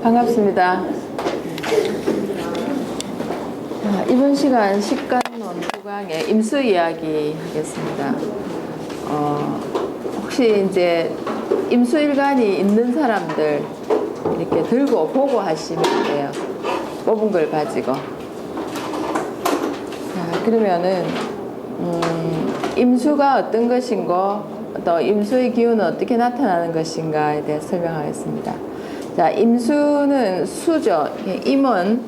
반갑습니다. 이번 시간 식간론 9강의 임수 이야기 하겠습니다. 혹시 이제 임수일간이 있는 사람들 이렇게 들고 보고 하시면 돼요. 뽑은 걸 가지고. 자, 그러면은 임수가 어떤 것인고 또 임수의 기운은 어떻게 나타나는 것인가에 대해 설명하겠습니다. 자, 임수는 수죠. 임은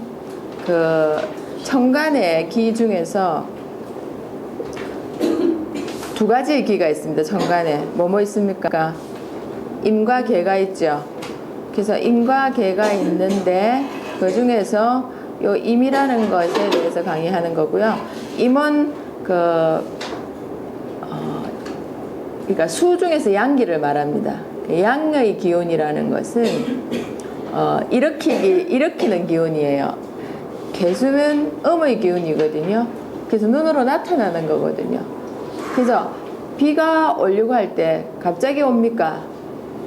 그 천간의 기 중에서 두 가지의 기가 있습니다. 천간에 뭐뭐 있습니까? 임과 계가 있죠. 그래서 임과 계가 있는데 그 중에서 요 임이라는 것에 대해서 강의하는 거고요. 임은 그러니까 수 중에서 양기를 말합니다. 양의 기운이라는 것은 일으키는 기운이에요. 계수는 음의 기운이거든요. 그래서 눈으로 나타나는 거거든요. 그래서 비가 오려고 할 때 갑자기 옵니까?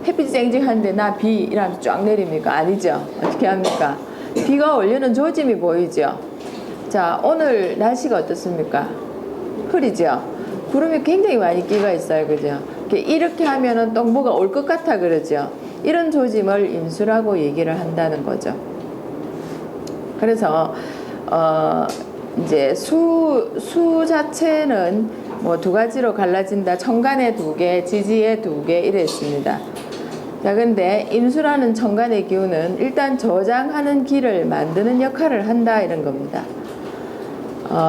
햇빛이 쨍쨍한데 나 비 이러면서 쫙 내립니까? 아니죠. 어떻게 합니까? 비가 오려는 조짐이 보이죠. 자, 오늘 날씨가 어떻습니까? 흐리죠. 구름이 굉장히 많이 끼가 있어요. 그죠? 이렇게 하면은 또 뭐가 올 것 같아 그러죠. 이런 조짐을 임수라고 얘기를 한다는 거죠. 그래서 이제 수 자체는 뭐 두 가지로 갈라진다. 천간에 두 개, 지지에 두 개 이랬습니다. 자, 근데 임수라는 천간의 기운은 일단 저장하는 기를 만드는 역할을 한다 이런 겁니다.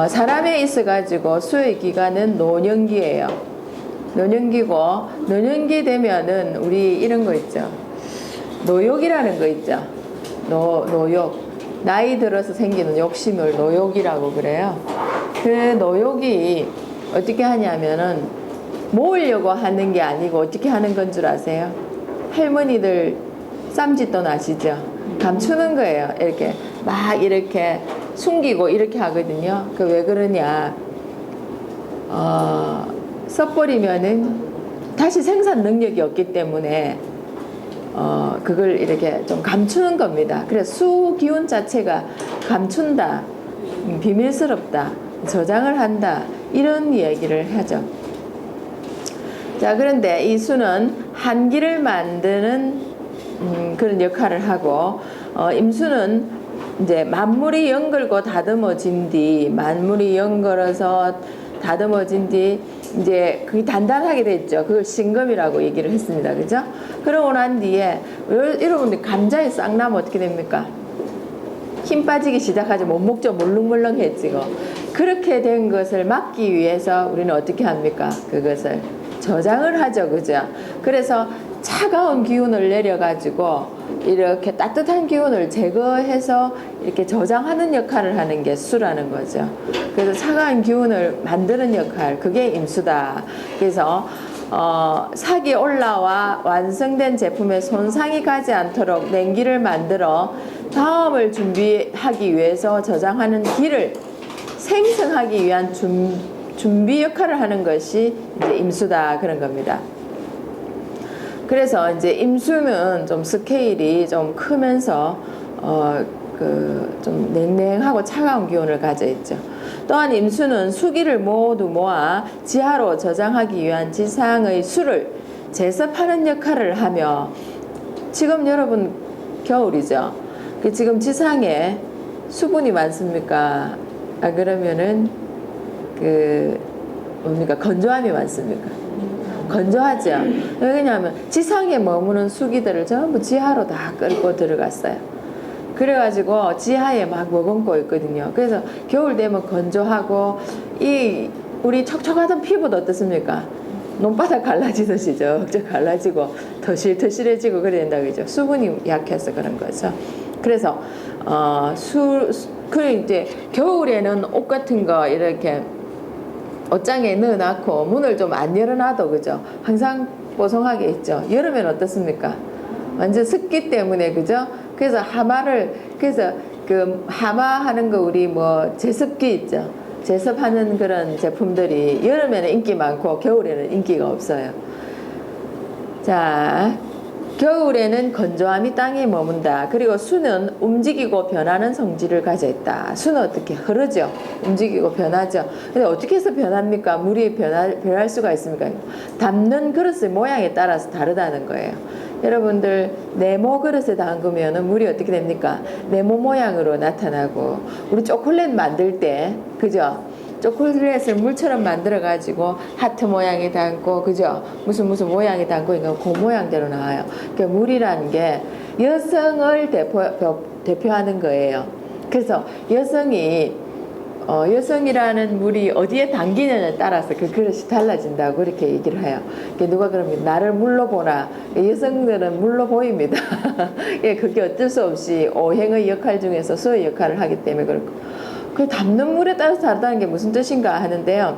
사람에 있어가지고 수의 기간은 노년기예요. 노년기고 노년기 되면은 우리 이런 거 있죠. 노욕이라는 거 있죠. 노욕. 나이 들어서 생기는 욕심을 노욕이라고 그래요. 그 노욕이 어떻게 하냐면은 모으려고 하는 게 아니고 어떻게 하는 건 줄 아세요? 할머니들 쌈짓돈 아시죠? 감추는 거예요. 이렇게 막 이렇게 숨기고 이렇게 하거든요. 그 왜 그러냐? 써버리면은 다시 생산 능력이 없기 때문에 그걸 이렇게 좀 감추는 겁니다. 그래서 수 기운 자체가 감춘다, 비밀스럽다, 저장을 한다 이런 이야기를 하죠. 자, 그런데 이 수는 한기를 만드는 그런 역할을 하고 임수는 이제 만물이 연걸고 다듬어진 뒤 만물이 연걸어서 다듬어진 뒤 이제 그게 단단하게 됐죠. 그걸 신금이라고 얘기를 했습니다. 그죠? 그러고 난 뒤에 여러분들 감자에 싹 나면 어떻게 됩니까? 힘 빠지기 시작하죠. 못 먹죠. 물렁물렁해지고. 그렇게 된 것을 막기 위해서 우리는 어떻게 합니까? 그것을 저장을 하죠. 그죠? 그래서 차가운 기운을 내려가지고 이렇게 따뜻한 기운을 제거해서 이렇게 저장하는 역할을 하는 게 수라는 거죠. 그래서 차가운 기운을 만드는 역할, 그게 임수다. 그래서 sak이 올라와 완성된 제품에 손상이 가지 않도록 냉기를 만들어 다음을 준비하기 위해서 저장하는 기를 생성하기 위한 준비 역할을 하는 것이 이제 임수다 그런 겁니다. 그래서 이제 임수는 좀 스케일이 좀 크면서 좀 냉랭하고 차가운 기운을 가져 있죠. 또한 임수는 수기를 모두 모아 지하로 저장하기 위한 지상의 수를 제습하는 역할을 하며 지금 여러분 겨울이죠. 지금 지상에 수분이 많습니까? 그러면은 뭡니까? 건조함이 많습니까? 건조하죠. 왜냐하면 지상에 머무는 수기들을 전부 지하로 다 끌고 들어갔어요. 그래가지고 지하에 막 머금고 있거든요. 그래서 겨울 되면 건조하고 우리 척척하던 피부도 어떻습니까? 논바닥 갈라지듯이 쩍쩍 갈라지고 터실터실해지고 그래야 된다 그죠? 수분이 약해서 그런 거죠. 그래서 이제 겨울에는 옷 같은 거 이렇게 옷장에 넣어놓고 문을 좀 안 열어놔도 그죠? 항상 뽀송하게 있죠. 여름엔 어떻습니까? 완전 습기 때문에 그죠? 그래서 그래서 그 하마하는 거 우리 뭐 제습기 있죠? 제습하는 그런 제품들이 여름에는 인기 많고 겨울에는 인기가 없어요. 자, 겨울에는 건조함이 땅에 머문다. 그리고 수는 움직이고 변하는 성질을 가져 있다. 수는 어떻게 흐르죠? 움직이고 변하죠. 근데 어떻게 해서 변합니까? 물이 변할 수가 있습니까? 담는 그릇의 모양에 따라서 다르다는 거예요. 여러분들 네모 그릇에 담그면 물이 어떻게 됩니까? 네모 모양으로 나타나고, 우리 초콜릿 만들 때 그죠? 초콜릿을 물처럼 만들어 가지고 하트 모양이 담고 그죠? 무슨 모양이 담고 이거 그 모양대로 나와요. 그러니까 물이라는 게 여성을 대표하는 거예요. 그래서 여성이라는 물이 어디에 담기느냐에 따라서 그 그릇이 달라진다고 이렇게 얘기를 해요. 누가 그러면 나를 물로 보나? 여성들은 물로 보입니다. 예, 그게 어쩔 수 없이 오행의 역할 중에서 수의 역할을 하기 때문에 그렇고. 그 담는 물에 따라서 다르다는 게 무슨 뜻인가 하는데요.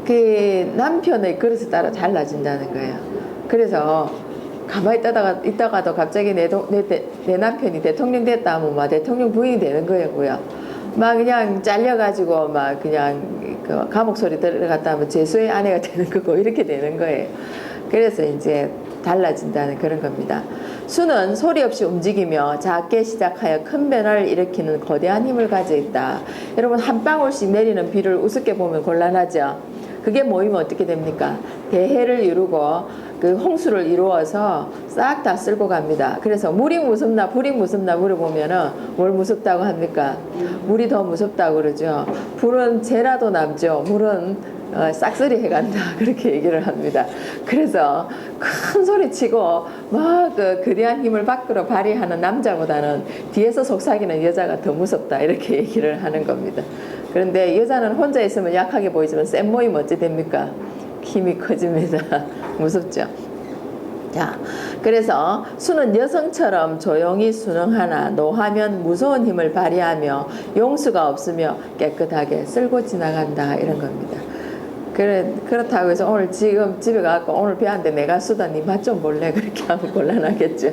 그 남편의 그릇에 따라 달라진다는 거예요. 그래서 가만히 있다가도 갑자기 내 남편이 대통령 됐다 하면 막 대통령 부인이 되는 거고요. 막 그냥 잘려가지고 막 그냥 그 감옥 소리 들어갔다 하면 제수의 아내가 되는 거고 이렇게 되는 거예요. 그래서 이제 달라진다는 그런 겁니다. 수는 소리 없이 움직이며 작게 시작하여 큰 변화를 일으키는 거대한 힘을 가지고 있다. 여러분 한 방울씩 내리는 비를 우습게 보면 곤란하죠. 그게 모이면 어떻게 됩니까? 대해를 이루고 그 홍수를 이루어서 싹 다 쓸고 갑니다. 그래서 물이 무섭나 불이 무섭나 물어보면은 뭘 무섭다고 합니까? 물이 더 무섭다고 그러죠. 불은 재라도 남죠. 물은 싹쓸이 해간다 그렇게 얘기를 합니다. 그래서 큰 소리 치고 막 그 거대한 힘을 밖으로 발휘하는 남자보다는 뒤에서 속삭이는 여자가 더 무섭다 이렇게 얘기를 하는 겁니다. 그런데 여자는 혼자 있으면 약하게 보이지만 센 모이면 어찌 됩니까? 힘이 커집니다. 무섭죠. 자, 그래서 수는 여성처럼 조용히 순응하나 노하면 무서운 힘을 발휘하며 용수가 없으며 깨끗하게 쓸고 지나간다 이런 겁니다. 그렇다고 해서 오늘 지금 집에 가서 오늘 배웠는데 내가 쓰다 니 맛 좀 볼래? 그렇게 하면 곤란하겠죠.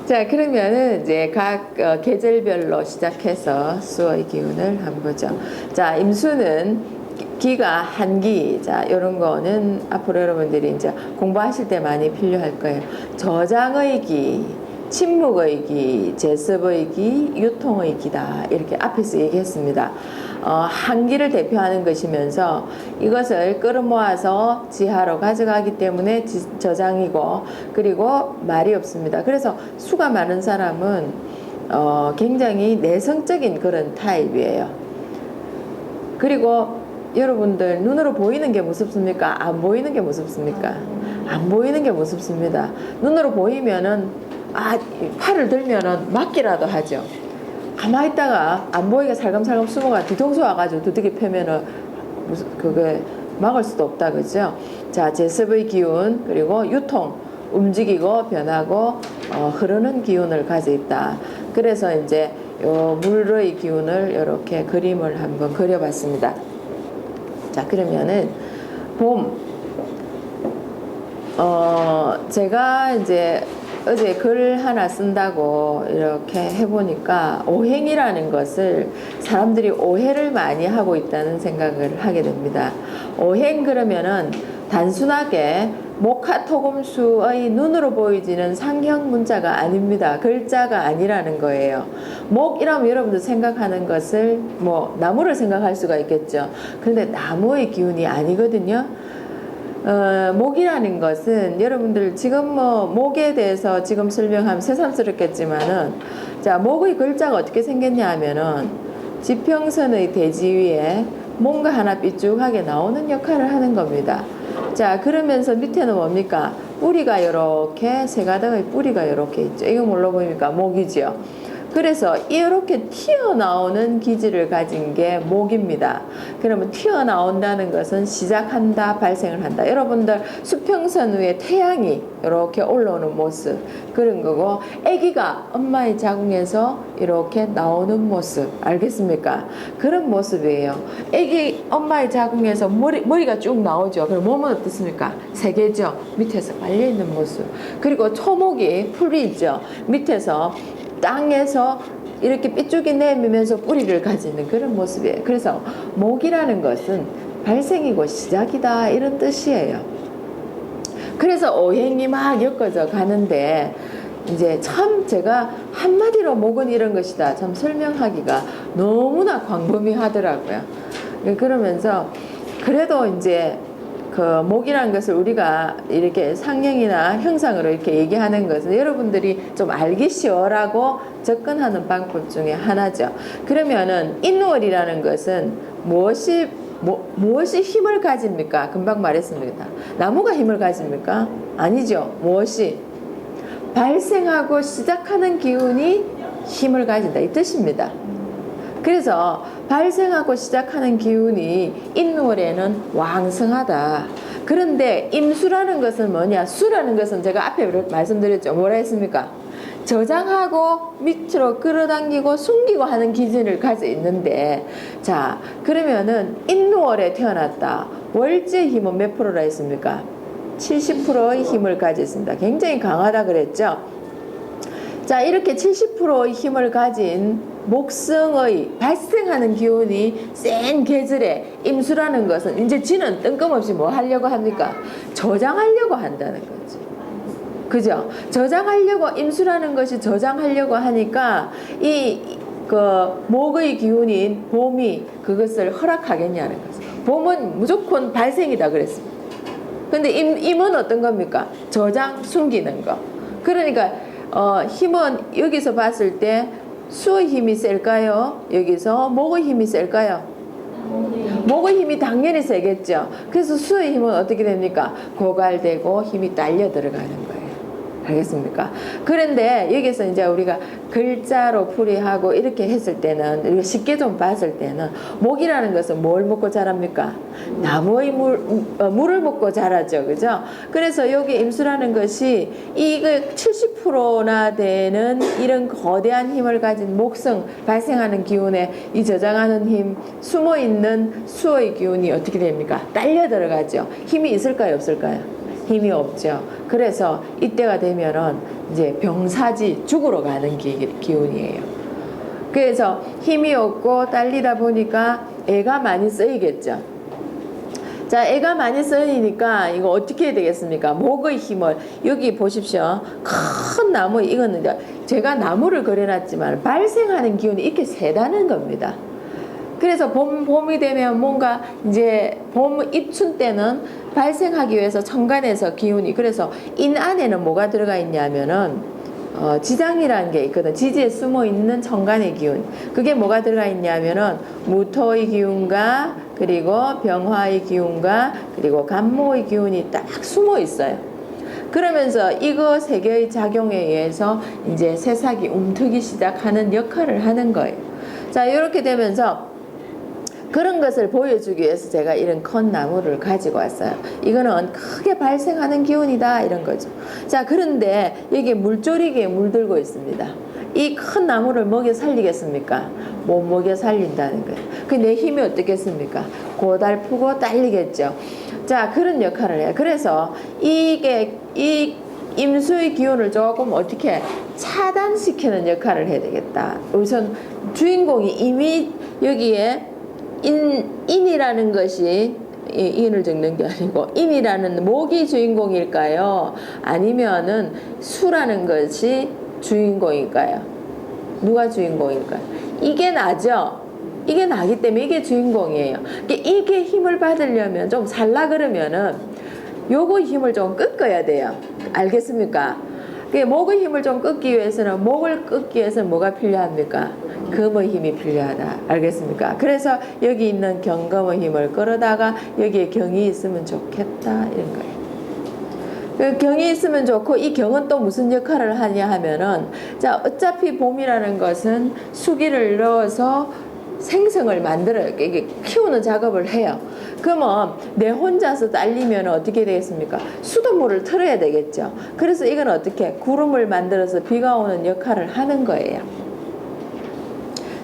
자, 그러면은 이제 각 계절별로 시작해서 수의 기운을 한번 보죠. 자, 임수는 기가 한기. 자, 이런 거는 앞으로 여러분들이 이제 공부하실 때 많이 필요할 거예요. 저장의 기, 침묵의 기, 제습의 기, 유통의 기다. 이렇게 앞에서 얘기했습니다. 한기를 대표하는 것이면서 이것을 끌어모아서 지하로 가져가기 때문에 저장이고, 그리고 말이 없습니다. 그래서 수가 많은 사람은 굉장히 내성적인 그런 타입이에요. 그리고 여러분들 눈으로 보이는 게 무섭습니까? 안 보이는 게 무섭습니까? 안 보이는 게 무섭습니다. 눈으로 보이면은 팔을 들면은 막기라도 하죠. 가만히 있다가 안 보이게 살금살금 숨어가 뒤통수 와가지고 두들기 패면은 그게 막을 수도 없다 그죠? 자, 제습의 기운 그리고 유통 움직이고 변하고 흐르는 기운을 가지고 있다. 그래서 이제 요 물의 기운을 이렇게 그림을 한번 그려봤습니다. 자, 그러면은 봄 제가 이제 어제 글 하나 쓴다고 이렇게 해보니까 오행이라는 것을 사람들이 오해를 많이 하고 있다는 생각을 하게 됩니다. 오행 그러면은 단순하게 목화토금수의 눈으로 보이지는 상형 문자가 아닙니다. 글자가 아니라는 거예요. 목이라면 여러분들 생각하는 것을 뭐 나무를 생각할 수가 있겠죠. 그런데 나무의 기운이 아니거든요. 목이라는 것은 여러분들 지금 뭐 목에 대해서 지금 설명하면 새삼스럽겠지만은 자, 목의 글자가 어떻게 생겼냐 하면은 지평선의 대지 위에 뭔가 하나 삐죽하게 나오는 역할을 하는 겁니다. 자, 그러면서 밑에는 뭡니까? 뿌리가 이렇게 세 가닥의 뿌리가 이렇게 있죠. 이거 뭘로 보입니까? 목이죠. 그래서 이렇게 튀어나오는 기질을 가진 게 목입니다. 그러면 튀어나온다는 것은 시작한다, 발생을 한다. 여러분들 수평선 위에 태양이 이렇게 올라오는 모습 그런 거고, 아기가 엄마의 자궁에서 이렇게 나오는 모습 알겠습니까? 그런 모습이에요. 아기 엄마의 자궁에서 머리가 쭉 나오죠. 그럼 몸은 어떻습니까? 세 개죠. 밑에서 말려있는 모습. 그리고 초목이 풀이 있죠. 밑에서 땅에서 이렇게 삐죽이 내밀면서 뿌리를 가지는 그런 모습이에요. 그래서 목이라는 것은 발생이고 시작이다 이런 뜻이에요. 그래서 오행이 막 엮어져 가는데 이제 참 제가 한마디로 목은 이런 것이다 참 설명하기가 너무나 광범위하더라고요. 그러면서 그래도 이제 그 목이라는 것을 우리가 이렇게 상형이나 형상으로 이렇게 얘기하는 것은 여러분들이 좀 알기 쉬워라고 접근하는 방법 중에 하나죠. 그러면은 인월이라는 것은 무엇이 힘을 가집니까? 금방 말했습니다. 나무가 힘을 가집니까? 아니죠. 무엇이? 발생하고 시작하는 기운이 힘을 가진다 이 뜻입니다. 그래서 발생하고 시작하는 기운이 인월에는 왕성하다. 그런데 임수라는 것은 뭐냐? 수라는 것은 제가 앞에 말씀드렸죠. 뭐라 했습니까? 저장하고 밑으로 끌어당기고 숨기고 하는 기질을 가지고 있는데, 자 그러면은 인월에 태어났다. 월지의 힘은 몇 프로라 했습니까? 70%의 힘을 가지고 있습니다. 굉장히 강하다 그랬죠. 자 이렇게 70%의 힘을 가진 목성의 발생하는 기운이 센 계절에 임수라는 것은 이제 지는 뜬금없이 뭐 하려고 합니까? 저장하려고 한다는 거죠. 그죠? 저장하려고 임수라는 것이 저장하려고 하니까 그 목의 기운인 봄이 그것을 허락하겠냐는 거죠. 봄은 무조건 발생이다 그랬습니다. 근데 임은 어떤 겁니까? 저장, 숨기는 거. 그러니까 힘은 여기서 봤을 때 수의 힘이 셀까요? 여기서 목의 힘이 셀까요? 목의 힘이 당연히 세겠죠. 그래서 수의 힘은 어떻게 됩니까? 고갈되고 힘이 딸려 들어가는 거예요. 알겠습니까? 그런데 여기서 이제 우리가 글자로 풀이하고 이렇게 했을 때는 우리가 쉽게 좀 봤을 때는 목이라는 것은 뭘 먹고 자랍니까? 나무의 물을 먹고 자라죠. 그죠? 그래서 여기 임수라는 것이 이거 70%나 되는 이런 거대한 힘을 가진 목성 발생하는 기운에 이 저장하는 힘 숨어있는 수의 기운이 어떻게 됩니까? 딸려 들어가죠. 힘이 있을까요? 없을까요? 힘이 없죠. 그래서 이때가 되면은 이제 병사지 죽으러 가는 기운이에요. 그래서 힘이 없고 딸리다 보니까 애가 많이 쓰이겠죠. 자, 애가 많이 쓰이니까 이거 어떻게 해야 되겠습니까? 목의 힘을 여기 보십시오. 큰 나무 이거는 제가 나무를 그려놨지만 발생하는 기운이 이렇게 세다는 겁니다. 그래서 봄이 되면 뭔가 이제 봄 입춘 때는 발생하기 위해서 천간에서 기운이 그래서 인 안에는 뭐가 들어가 있냐면은 지장이라는 게 있거든. 지지에 숨어 있는 천간의 기운. 그게 뭐가 들어가 있냐면은 무토의 기운과 그리고 병화의 기운과 그리고 간목의 기운이 딱 숨어 있어요. 그러면서 이거 세 개의 작용에 의해서 이제 새싹이 움트기 시작하는 역할을 하는 거예요. 자, 이렇게 되면서 그런 것을 보여주기 위해서 제가 이런 큰 나무를 가지고 왔어요. 이거는 크게 발생하는 기운이다 이런 거죠. 자, 그런데 여기 물조리개에 물들고 있습니다. 이 큰 나무를 먹여 살리겠습니까? 못 먹여 살린다는 거예요. 그 내 힘이 어떻겠습니까? 고달프고 딸리겠죠. 자, 그런 역할을 해요. 그래서 이 임수의 기운을 조금 어떻게 차단시키는 역할을 해야 되겠다. 우선 주인공이 이미 여기에 인이라는 것이 인을 적는 게 아니고 인이라는 목이 주인공일까요? 아니면은 수라는 것이 주인공일까요? 누가 주인공일까요? 이게 나죠? 이게 나기 때문에 이게 주인공이에요. 이게 힘을 받으려면 좀 살라 그러면은 요거 힘을 좀 꺾어야 돼요. 알겠습니까? 목의 힘을 좀 꺾기 위해서는 목을 꺾기 위해서는 뭐가 필요합니까? 금의 힘이 필요하다. 알겠습니까? 그래서 여기 있는 경금의 힘을 끌어다가 여기에 경이 있으면 좋겠다 이런 거예요. 경이 있으면 좋고 이 경은 또 무슨 역할을 하냐 하면은 자 어차피 봄이라는 것은 수기를 넣어서 생성을 만들어요. 이게 키우는 작업을 해요. 그러면 내 혼자서 딸리면 어떻게 되겠습니까? 수돗물을 틀어야 되겠죠. 그래서 이건 어떻게 구름을 만들어서 비가 오는 역할을 하는 거예요.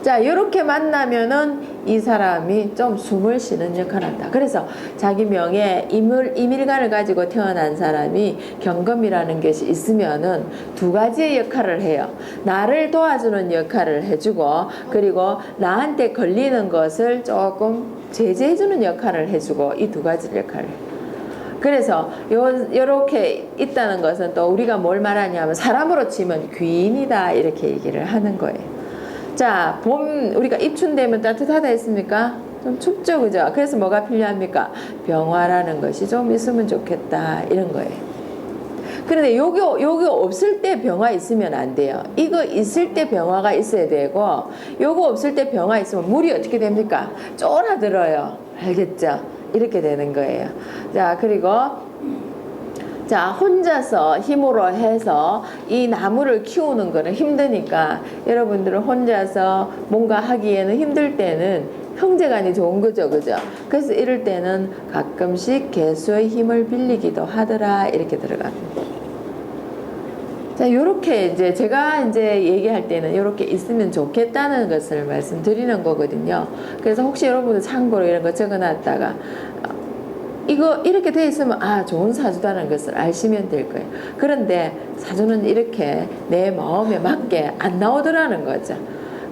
자, 이렇게 만나면은 이 사람이 좀 숨을 쉬는 역할을 한다. 그래서 자기 명에 임일간을 가지고 태어난 사람이 경금이라는 것이 있으면은 두 가지의 역할을 해요. 나를 도와주는 역할을 해주고 그리고 나한테 걸리는 것을 조금 제재해주는 역할을 해주고 이 두 가지 역할을 해요. 그래서 요렇게 있다는 것은 또 우리가 뭘 말하냐면 사람으로 치면 귀인이다 이렇게 얘기를 하는 거예요. 자, 봄 우리가 입춘되면 따뜻하다 했습니까? 좀 춥죠, 그죠? 그래서 뭐가 필요합니까? 병화라는 것이 좀 있으면 좋겠다 이런 거예요. 그런데 요거 없을 때 병화 있으면 안 돼요. 이거 있을 때 병화가 있어야 되고, 요거 없을 때 병화 있으면 물이 어떻게 됩니까? 쫄아들어요. 알겠죠? 이렇게 되는 거예요. 자, 그리고 자, 혼자서 힘으로 해서 이 나무를 키우는 거는 힘드니까 여러분들은 혼자서 뭔가 하기에는 힘들 때는 형제간이 좋은 거죠, 그죠? 그래서 이럴 때는 가끔씩 개수의 힘을 빌리기도 하더라 이렇게 들어갑니다. 자, 요렇게 이제 제가 이제 얘기할 때는 요렇게 있으면 좋겠다는 것을 말씀드리는 거거든요. 그래서 혹시 여러분들 참고로 이런 거 적어놨다가 이거 이렇게 돼 있으면 좋은 사주다는 것을 아시면 될 거예요. 그런데 사주는 이렇게 내 마음에 맞게 안 나오더라는 거죠.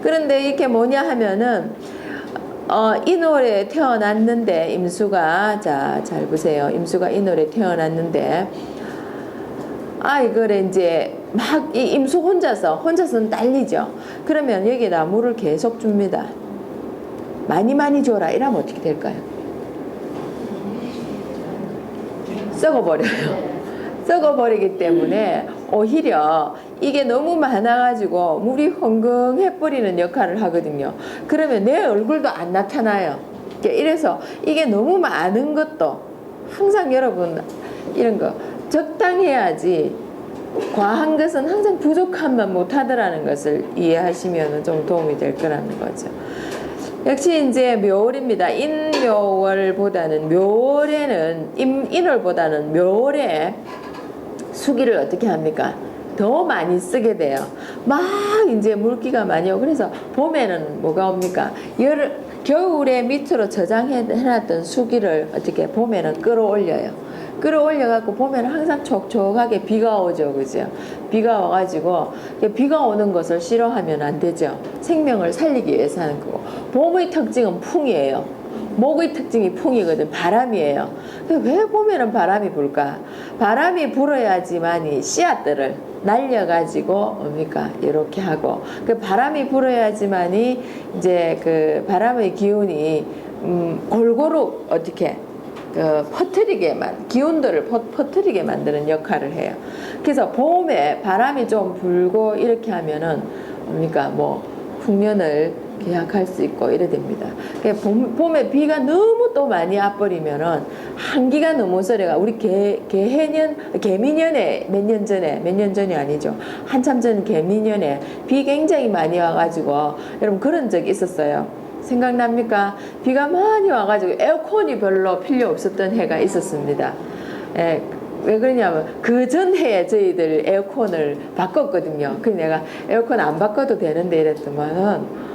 그런데 이게 뭐냐 하면은 인월에 태어났는데 임수가 자, 잘 보세요. 임수가 인월에 태어났는데 이걸 이제 막 이 임수 혼자서는 딸리죠. 그러면 여기에다 물을 계속 줍니다. 많이 줘라. 이러면 어떻게 될까요? 썩어버려요. 썩어버리기 때문에 오히려 이게 너무 많아가지고 물이 흥건해버리는 역할을 하거든요. 그러면 내 얼굴도 안 나타나요. 이래서 이게 너무 많은 것도 항상 여러분 이런 거 적당해야지 과한 것은 항상 부족함만 못하더라는 것을 이해하시면 좀 도움이 될 거라는 거죠. 역시 이제 묘월입니다. 인묘월보다는 묘월에는 인월보다는 묘월에 수기를 어떻게 합니까? 더 많이 쓰게 돼요. 막 이제 물기가 많이 오고 그래서 봄에는 뭐가 옵니까? 겨울에 밑으로 저장해놨던 수기를 어떻게 봄에는 끌어올려요. 끌어올려갖고 보면 항상 촉촉하게 비가 오죠, 그죠? 비가 와가지고 비가 오는 것을 싫어하면 안 되죠. 생명을 살리기 위해서 하는 거고. 봄의 특징은 풍이에요. 목의 특징이 풍이거든. 바람이에요. 왜 봄에는 바람이 불까? 바람이 불어야지만이 씨앗들을 날려가지고 뭡니까? 이렇게 하고 그 바람이 불어야지만이 이제 그 바람의 기운이 골고루 어떻게 기운들을 퍼뜨리게 만드는 역할을 해요. 그래서 봄에 바람이 좀 불고 이렇게 하면은 뭡니까? 풍년을 계약할 수 있고 이래 됩니다. 봄에 비가 너무 또 많이 와버리면은 한기가 너무 세려가 우리 개미년에 몇 년 전이 아니죠. 한참 전 개미년에 비 굉장히 많이 와가지고 여러분 그런 적이 있었어요. 생각납니까? 비가 많이 와가지고 에어컨이 별로 필요 없었던 해가 있었습니다. 왜 그러냐면 그 전 해에 저희들 에어컨을 바꿨거든요. 그래서 내가 에어컨 안 바꿔도 되는데 이랬더만은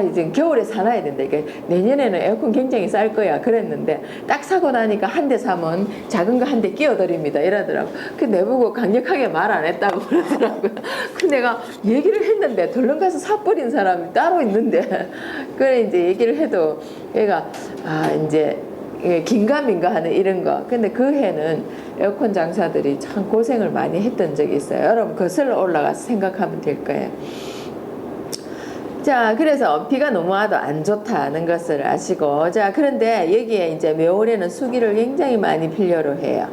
이제 겨울에 사놔야 된다. 내년에는 에어컨 굉장히 쌀 거야. 그랬는데 딱 사고 나니까 한 대 사면 작은 거 한 대 끼워드립니다. 이러더라고. 그 내보고 강력하게 말 안 했다고 그러더라고요. 그 내가 얘기를 했는데 덜렁 가서 사버린 사람이 따로 있는데 그래 이제 얘기를 해도 얘가 이제 긴가민가 하는 이런 거. 근데 그 해는 에어컨 장사들이 참 고생을 많이 했던 적이 있어요. 여러분 거슬러 올라가서 생각하면 될 거예요. 자, 그래서 비가 너무 와도 안 좋다는 것을 아시고, 자, 그런데 여기에 이제 묘월에는 수기를 굉장히 많이 필요로 해요.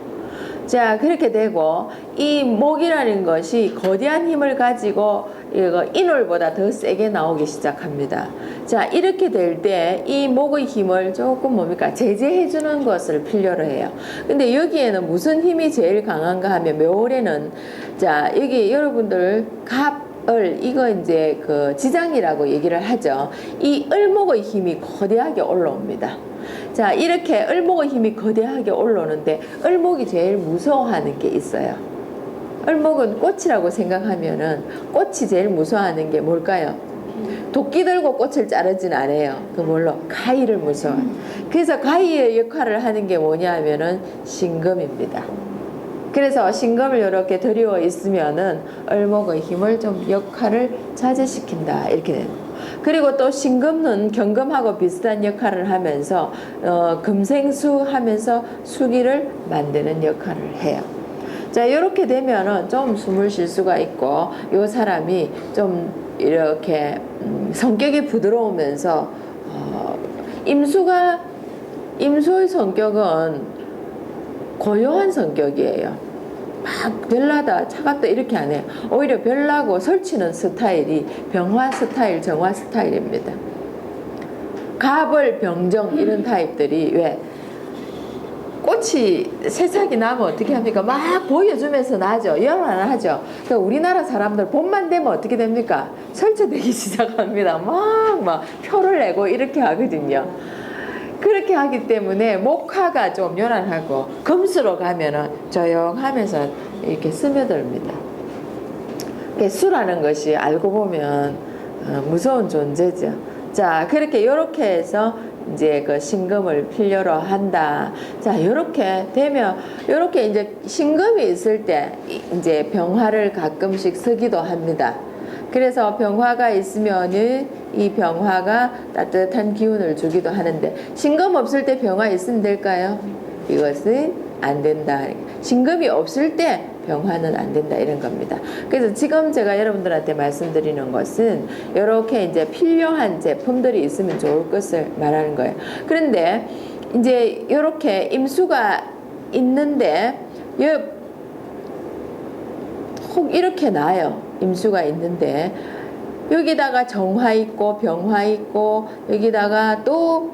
자, 그렇게 되고, 이 목이라는 것이 거대한 힘을 가지고, 이거 인월보다 더 세게 나오기 시작합니다. 자, 이렇게 될 때 이 목의 힘을 조금 뭡니까? 제재해주는 것을 필요로 해요. 근데 여기에는 무슨 힘이 제일 강한가 하면 묘월에는, 자, 여기 여러분들 이거 이제 그 지장이라고 얘기를 하죠. 이 을목의 힘이 거대하게 올라옵니다. 자, 이렇게 을목의 힘이 거대하게 올라오는데 을목이 제일 무서워하는 게 있어요. 을목은 꽃이라고 생각하면은 꽃이 제일 무서워하는 게 뭘까요? 도끼 들고 꽃을 자르진 않아요. 그 뭘로? 가위를 무서워해요. 그래서 가위의 역할을 하는 게 뭐냐 하면은 신금입니다. 그래서 신금을 이렇게 들이워 있으면은 을목의 힘을 좀 역할을 자제시킨다 이렇게 그리고 또 신금은 경금하고 비슷한 역할을 하면서 금생수 하면서 수기를 만드는 역할을 해요. 자, 이렇게 되면은 좀 숨을 쉴 수가 있고, 이 사람이 좀 이렇게 성격이 부드러우면서 임수의 성격은 고요한 성격이에요. 막 별나다 차갑다 이렇게 안 해요. 오히려 별나고 설치는 스타일이 병화 스타일, 정화 스타일입니다. 갑을, 병정 이런 타입들이 왜 꽃이 새싹이 나면 어떻게 합니까? 막 보여주면서 나죠. 열안하죠. 그러니까 우리나라 사람들 봄만 되면 어떻게 됩니까? 설치되기 시작합니다. 막 표를 내고 이렇게 하거든요. 그렇게 하기 때문에 목화가 좀 요란하고 금수로 가면은 조용하면서 이렇게 스며듭니다. 수라는 것이 알고 보면 무서운 존재죠. 자, 그렇게 요렇게 해서 이제 그 신금을 필요로 한다. 자, 요렇게 되면 요렇게 이제 신금이 있을 때 이제 병화를 가끔씩 쓰기도 합니다. 그래서 병화가 있으면은 이 병화가 따뜻한 기운을 주기도 하는데, 신금 없을 때 병화 있으면 될까요? 이것은 안 된다. 신금이 없을 때 병화는 안 된다, 이런 겁니다. 그래서 지금 제가 여러분들한테 말씀드리는 것은 이렇게 이제 필요한 제품들이 있으면 좋을 것을 말하는 거예요. 그런데 이제 이렇게 임수가 있는데 혹 이렇게 나요. 임수가 있는데 여기다가 정화 있고 병화 있고 여기다가 또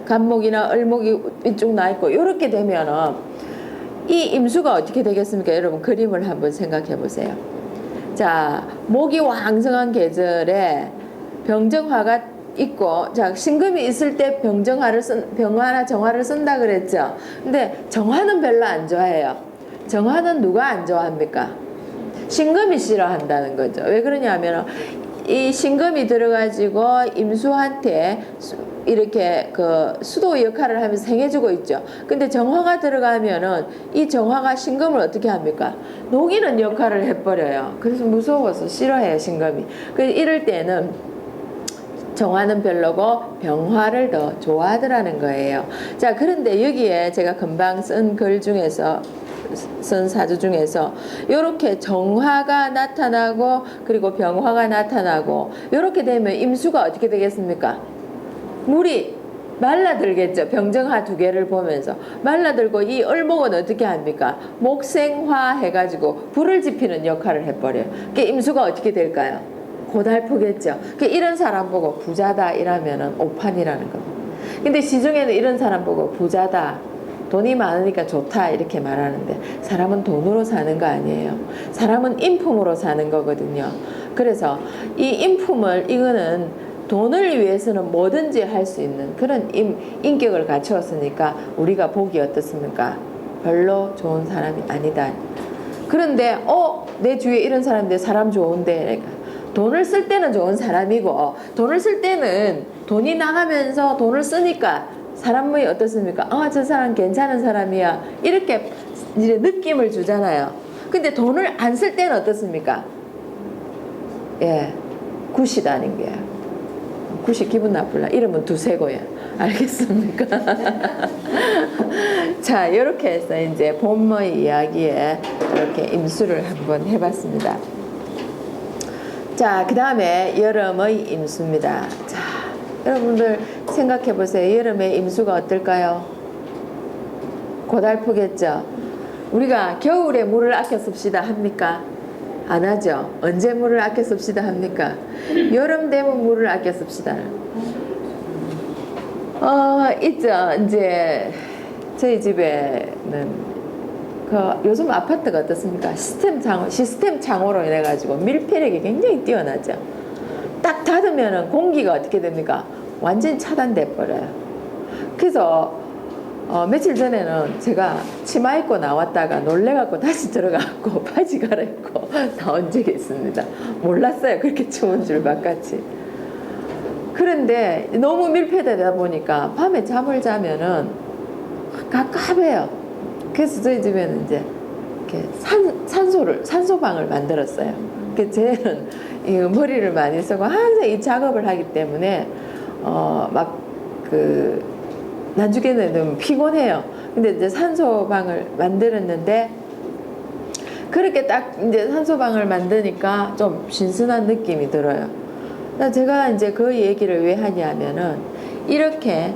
간목이나 을목이 이쪽 나 있고 이렇게 되면은 이 임수가 어떻게 되겠습니까? 여러분 그림을 한번 생각해 보세요. 자, 목이 왕성한 계절에 병정화가 있고, 자, 신금이 있을 때 병화나 정화를 쓴다 그랬죠. 근데 정화는 별로 안 좋아해요. 정화는 누가 안 좋아합니까? 신금이 싫어한다는 거죠. 왜 그러냐면 이 신금이 들어가지고 임수한테 이렇게 그 수도 역할을 하면서 행해주고 있죠. 근데 정화가 들어가면은 이 정화가 신금을 어떻게 합니까? 녹이는 역할을 해버려요. 그래서 무서워서 싫어해요, 신금이. 그래서 이럴 때는 정화는 별로고 병화를 더 좋아하더라는 거예요. 자, 그런데 여기에 제가 금방 쓴 글 중에서 쓴 사주 중에서 이렇게 정화가 나타나고 그리고 병화가 나타나고 이렇게 되면 임수가 어떻게 되겠습니까? 물이 말라들겠죠. 병정화 두 개를 보면서 말라들고, 이 을목은 어떻게 합니까? 목생화 해가지고 불을 지피는 역할을 해버려요. 그러니까 임수가 어떻게 될까요? 고달프겠죠. 그러니까 이런 사람 보고 부자다 이러면은 오판이라는 겁니다. 근데 시중에는 이런 사람 보고 부자다, 돈이 많으니까 좋다 이렇게 말하는데, 사람은 돈으로 사는 거 아니에요. 사람은 인품으로 사는 거거든요. 그래서 이 인품을, 이거는 돈을 위해서는 뭐든지 할 수 있는 그런 인격을 갖추었으니까 우리가 보기 어떻습니까? 별로 좋은 사람이 아니다. 그런데 내 주위에 이런 사람인데 사람 좋은데, 돈을 쓸 때는 좋은 사람이고 돈을 쓸 때는 돈이 나가면서 돈을 쓰니까 사람이 어떻습니까? 저 사람 괜찮은 사람이야 이렇게 이제 느낌을 주잖아요. 근데 돈을 안 쓸 때는 어떻습니까? 예, 굿이다는 게. 굿이 기분 나쁠라. 이러면 두세고야. 알겠습니까? 자, 이렇게 해서 이제 봄의 이야기에 이렇게 임수를 한번 해봤습니다. 자, 그 다음에 여름의 임수입니다. 자, 여러분들 생각해 보세요. 여름의 임수가 어떨까요? 고달프겠죠? 우리가 겨울에 물을 아껴 씁시다 합니까? 안 하죠. 언제 물을 아껴 씁시다 합니까? 여름 되면 물을 아껴 씁시다. 있죠. 이제 저희 집에는 요즘 아파트가 어떻습니까? 시스템 창호로 인해 가지고 밀폐력이 굉장히 뛰어나죠. 딱 닫으면은 공기가 어떻게 됩니까? 완전히 차단돼 버려요. 그래서 며칠 전에는 제가 치마 입고 나왔다가 놀래갖고 다시 들어가고 바지 갈아입고 나온 적이 있습니다. 몰랐어요. 그렇게 추운 줄 바깥이. 그런데 너무 밀폐되다 보니까 밤에 잠을 자면은 갑갑해요. 그래서 저희 집에는 이제 이렇게 산소방을 만들었어요. 그 쟤는 이 머리를 많이 쓰고 항상 이 작업을 하기 때문에 막 나중에는 좀 피곤해요. 근데 이제 산소방을 만들었는데 그렇게 딱 이제 산소방을 만드니까 좀 신선한 느낌이 들어요. 제가 이제 그 얘기를 왜 하냐면은 이렇게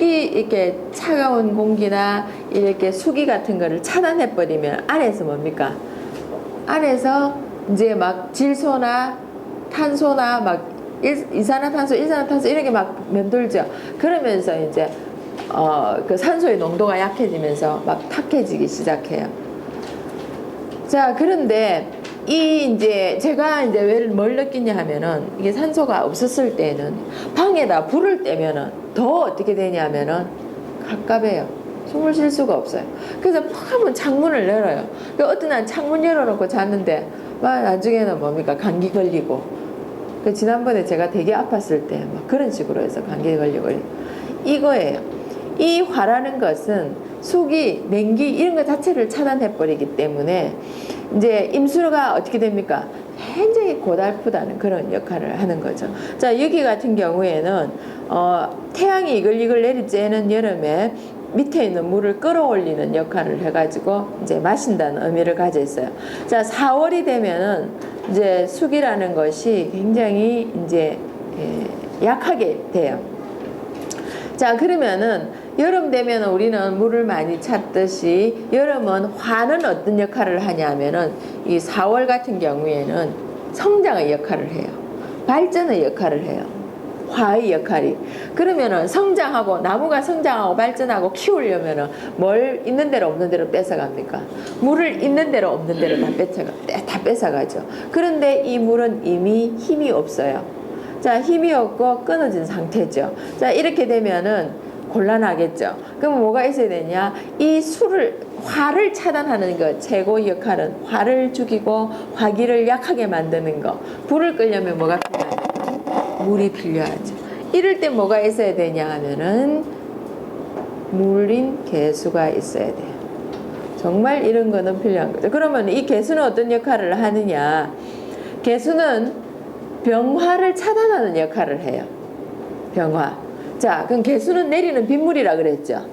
이렇게 차가운 공기나 이렇게 수기 같은 거를 차단해 버리면 안에서 뭡니까? 안에서 이제 막 질소나 탄소나 막 이산화탄소, 일산화탄소 이런 게 막 맴돌죠. 그러면서 이제 그 산소의 농도가 약해지면서 막 탁해지기 시작해요. 자, 그런데 이제 제가 이제 뭘 느끼냐 하면은 이게 산소가 없었을 때는 방에다 불을 떼면은 더 어떻게 되냐면은 갑갑해요. 숨을 쉴 수가 없어요. 그래서 팍 한번 창문을 열어요. 어떤 날 창문 열어놓고 잤는데 막 나중에는 뭡니까? 감기 걸리고. 지난번에 제가 되게 아팠을 때 막 그런 식으로 해서 감기 걸리고 이거예요. 이 화라는 것은 수기, 냉기 이런 것 자체를 차단해버리기 때문에 이제 임수가 어떻게 됩니까? 굉장히 고달프다는 그런 역할을 하는 거죠. 자, 여기 같은 경우에는 태양이 이글이글 내리쬐는 여름에 밑에 있는 물을 끌어올리는 역할을 해가지고 이제 마신다는 의미를 가져 있어요. 자, 4월이 되면은 이제 수기라는 것이 굉장히 이제 약하게 돼요. 자, 그러면은 여름 되면 우리는 물을 많이 찾듯이 여름은 화는 어떤 역할을 하냐면은 이 4월 같은 경우에는 성장의 역할을 해요. 발전의 역할을 해요. 화의 역할이. 그러면은 성장하고 나무가 성장하고 발전하고 키우려면은 뭘 있는 대로 없는 대로 뺏어갑니까? 물을 있는 대로 없는 대로 다 뺏어가죠. 그런데 이 물은 이미 힘이 없어요. 자, 힘이 없고 끊어진 상태죠. 자, 이렇게 되면은 곤란하겠죠. 그럼 뭐가 있어야 되냐? 이 화를 차단하는 것 최고 역할은 화를 죽이고 화기를 약하게 만드는 거. 불을 끄려면 뭐가 필요합니까? 물이 필요하죠. 이럴 때 뭐가 있어야 되냐 하면은 물인 개수가 있어야 돼요. 정말 이런 거는 필요한 거죠. 그러면 이 개수는 어떤 역할을 하느냐? 개수는 병화를 차단하는 역할을 해요. 병화. 자, 그럼 개수는 내리는 빗물이라 그랬죠.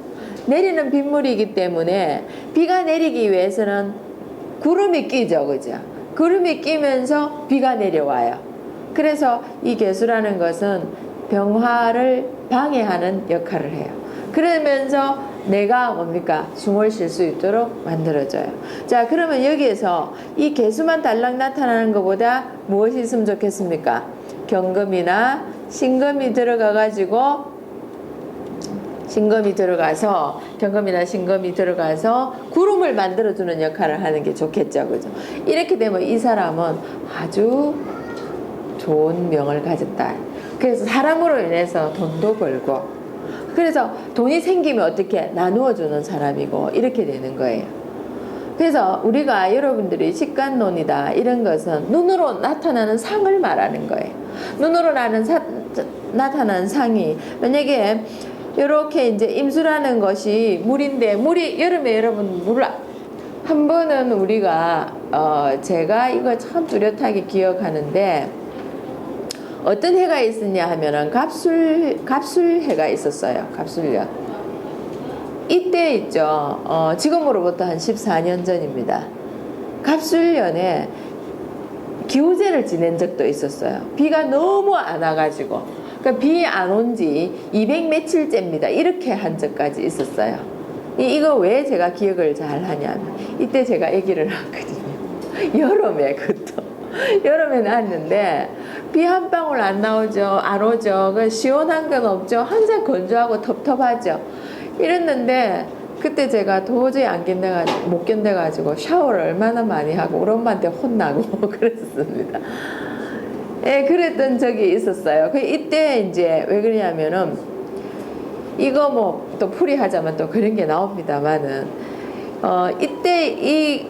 내리는 빗물이기 때문에 비가 내리기 위해서는 구름이 끼죠, 그죠? 구름이 끼면서 비가 내려와요. 그래서 이 개수라는 것은 병화를 방해하는 역할을 해요. 그러면서 내가 뭡니까? 숨을 쉴 수 있도록 만들어져요. 자, 그러면 여기에서 이 개수만 달랑 나타나는 것보다 무엇이 있으면 좋겠습니까? 경금이나 신금이 경금이나 신금이 들어가서 구름을 만들어주는 역할을 하는 게 좋겠죠. 그죠? 이렇게 되면 이 사람은 아주 좋은 명을 가졌다. 그래서 사람으로 인해서 돈도 벌고, 그래서 돈이 생기면 어떻게 나누어주는 사람이고, 이렇게 되는 거예요. 그래서 우리가 여러분들이 식간론이다 이런 것은 눈으로 나타나는 상을 말하는 거예요. 눈으로 나타나는 상이 만약에 이렇게 이제 임수라는 것이 물인데, 물이 여름에 여러분 물을 한 번은 우리가 제가 이거 참 뚜렷하게 기억하는데, 어떤 해가 있었냐 하면은 갑술해가 있었어요. 갑술년. 이때 있죠. 지금으로부터 한 14년 전입니다. 갑술년에 기우제를 지낸 적도 있었어요. 비가 너무 안 와가지고. 그러니까 비 안 온 지 200 며칠째입니다. 이렇게 한 적까지 있었어요. 이거 왜 제가 기억을 잘 하냐면, 이때 제가 얘기를 하거든요. 여름에 그것도. 여름에 나왔는데 비 한 방울 안 나오죠. 안 오죠. 시원한 건 없죠. 항상 건조하고 텁텁하죠. 이랬는데 그때 제가 도저히 못 견뎌가지고 샤워를 얼마나 많이 하고 우리 엄마한테 혼나고 그랬습니다. 예, 그랬던 적이 있었어요. 이때 이제 왜 그러냐면은 이거 뭐 또 풀이하자면 또 그런 게 나옵니다만은 이때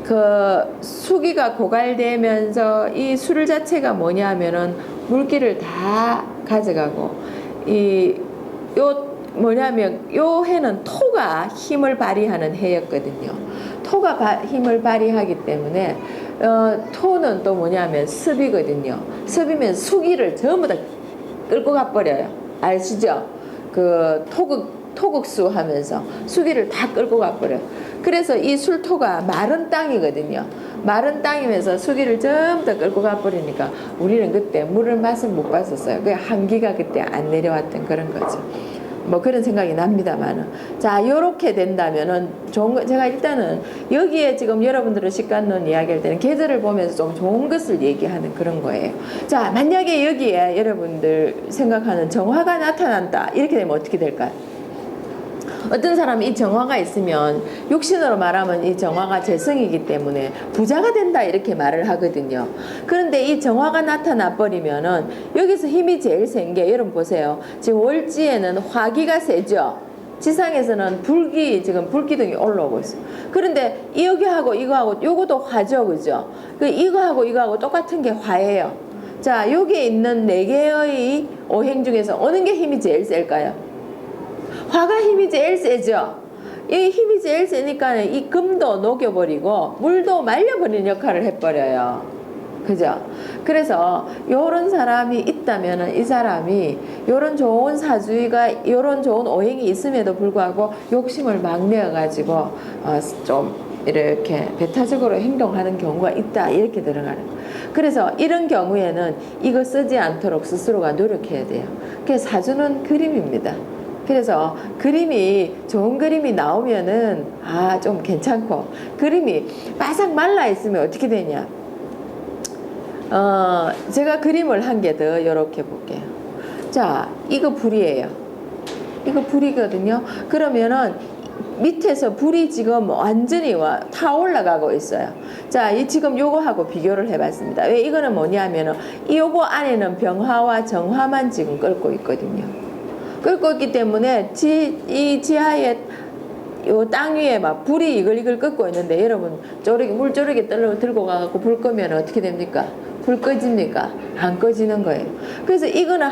그 수기가 고갈되면서 이 술 자체가 뭐냐면은 물기를 다 가져가고 요 해는 토가 힘을 발휘하는 해였거든요. 토가 힘을 발휘하기 때문에 토는 또 뭐냐면 습이거든요. 습이면 수기를 전부 다 끌고 가버려요. 아시죠? 그 토국수 하면서 수기를 다 끌고 가버려요. 그래서 이 술토가 마른 땅이거든요. 마른 땅이면서 수기를 전부 다 끌고 가버리니까 우리는 그때 물을 맛을 못 봤었어요. 그 한기가 그때 안 내려왔던 그런 거죠. 뭐 그런 생각이 납니다만은. 자, 요렇게 된다면은 좋은 거, 제가 일단은 여기에 지금 여러분들은 식간론 이야기할 때는 계절을 보면서 좀 좋은 것을 얘기하는 그런 거예요. 자, 만약에 여기에 여러분들 생각하는 정화가 나타난다. 이렇게 되면 어떻게 될까요? 어떤 사람은 이 정화가 있으면 육신으로 말하면 이 정화가 재성이기 때문에 부자가 된다 이렇게 말을 하거든요. 그런데 이 정화가 나타나 버리면은 여기서 힘이 제일 센 게 여러분 보세요. 지금 월지에는 화기가 세죠. 지상에서는 지금 불기둥이 올라오고 있어요. 그런데 여기하고 이거하고 요것도 화죠, 그죠? 이거하고 똑같은 게 화예요. 자, 여기에 있는 4개의 오행 중에서 어느 게 힘이 제일 셀까요? 화가 힘이 제일 세죠. 이 힘이 제일 세니까 이 금도 녹여버리고 물도 말려버리는 역할을 해버려요. 그죠? 그래서 요런 사람이 있다면 이 사람이 요런 좋은 사주의가 요런 좋은 오행이 있음에도 불구하고 욕심을 막 내어가지고 좀 이렇게 배타적으로 행동하는 경우가 있다 이렇게 들어가는 거예요. 그래서 이런 경우에는 이거 쓰지 않도록 스스로가 노력해야 돼요. 그게 사주는 그림입니다. 그래서 그림이 좋은 그림이 나오면은 좀 괜찮고 그림이 바삭 말라 있으면 어떻게 되냐? 제가 그림을 한 개 더 이렇게 볼게요. 자, 이거 불이에요. 이거 불이거든요. 그러면은 밑에서 불이 지금 완전히 타 올라가고 있어요. 자, 지금 요거하고 비교를 해봤습니다. 왜 이거는 뭐냐면은 요거 안에는 병화와 정화만 지금 끓고 있거든요. 끓고 있기 때문에 이 지하에 요 땅 위에 막 불이 이글이글 끓고 있는데 여러분 물조르기 들고 가갖고 불 끄면 어떻게 됩니까? 불 꺼집니까? 안 꺼지는 거예요. 그래서 이거는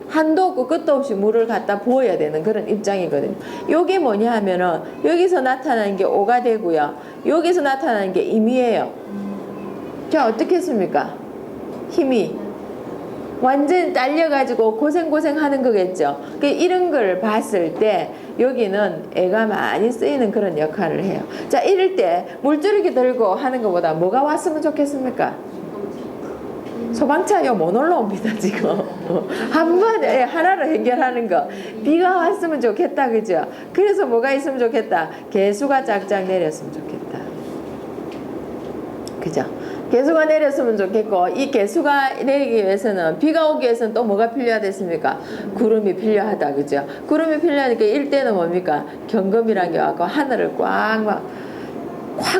한도 없고 끝도 없이 물을 갖다 부어야 되는 그런 입장이거든요. 요게 뭐냐 하면은 여기서 나타나는 게 오가 되고요. 여기서 나타나는 게 임이에요. 자, 어떻게 했습니까? 힘이 완전 딸려가지고 고생 하는 거겠죠. 이런 걸 봤을 때 여기는 애가 많이 쓰이는 그런 역할을 해요. 자, 이럴 때 물줄기 들고 하는 것보다 뭐가 왔으면 좋겠습니까? 소방차요 못 올라옵니다 지금. 한 번에 하나로 해결하는 거. 비가 왔으면 좋겠다, 그죠? 그래서 뭐가 있으면 좋겠다? 개수가 쫙쫙 내렸으면 좋겠다, 그죠? 개수가 내렸으면 좋겠고, 이 개수가 내리기 위해서는, 비가 오기 위해서는 또 뭐가 필요하겠습니까? 구름이 필요하다, 그죠? 구름이 필요하니까 일대는 뭡니까? 경금이란 게 와서 하늘을 꽉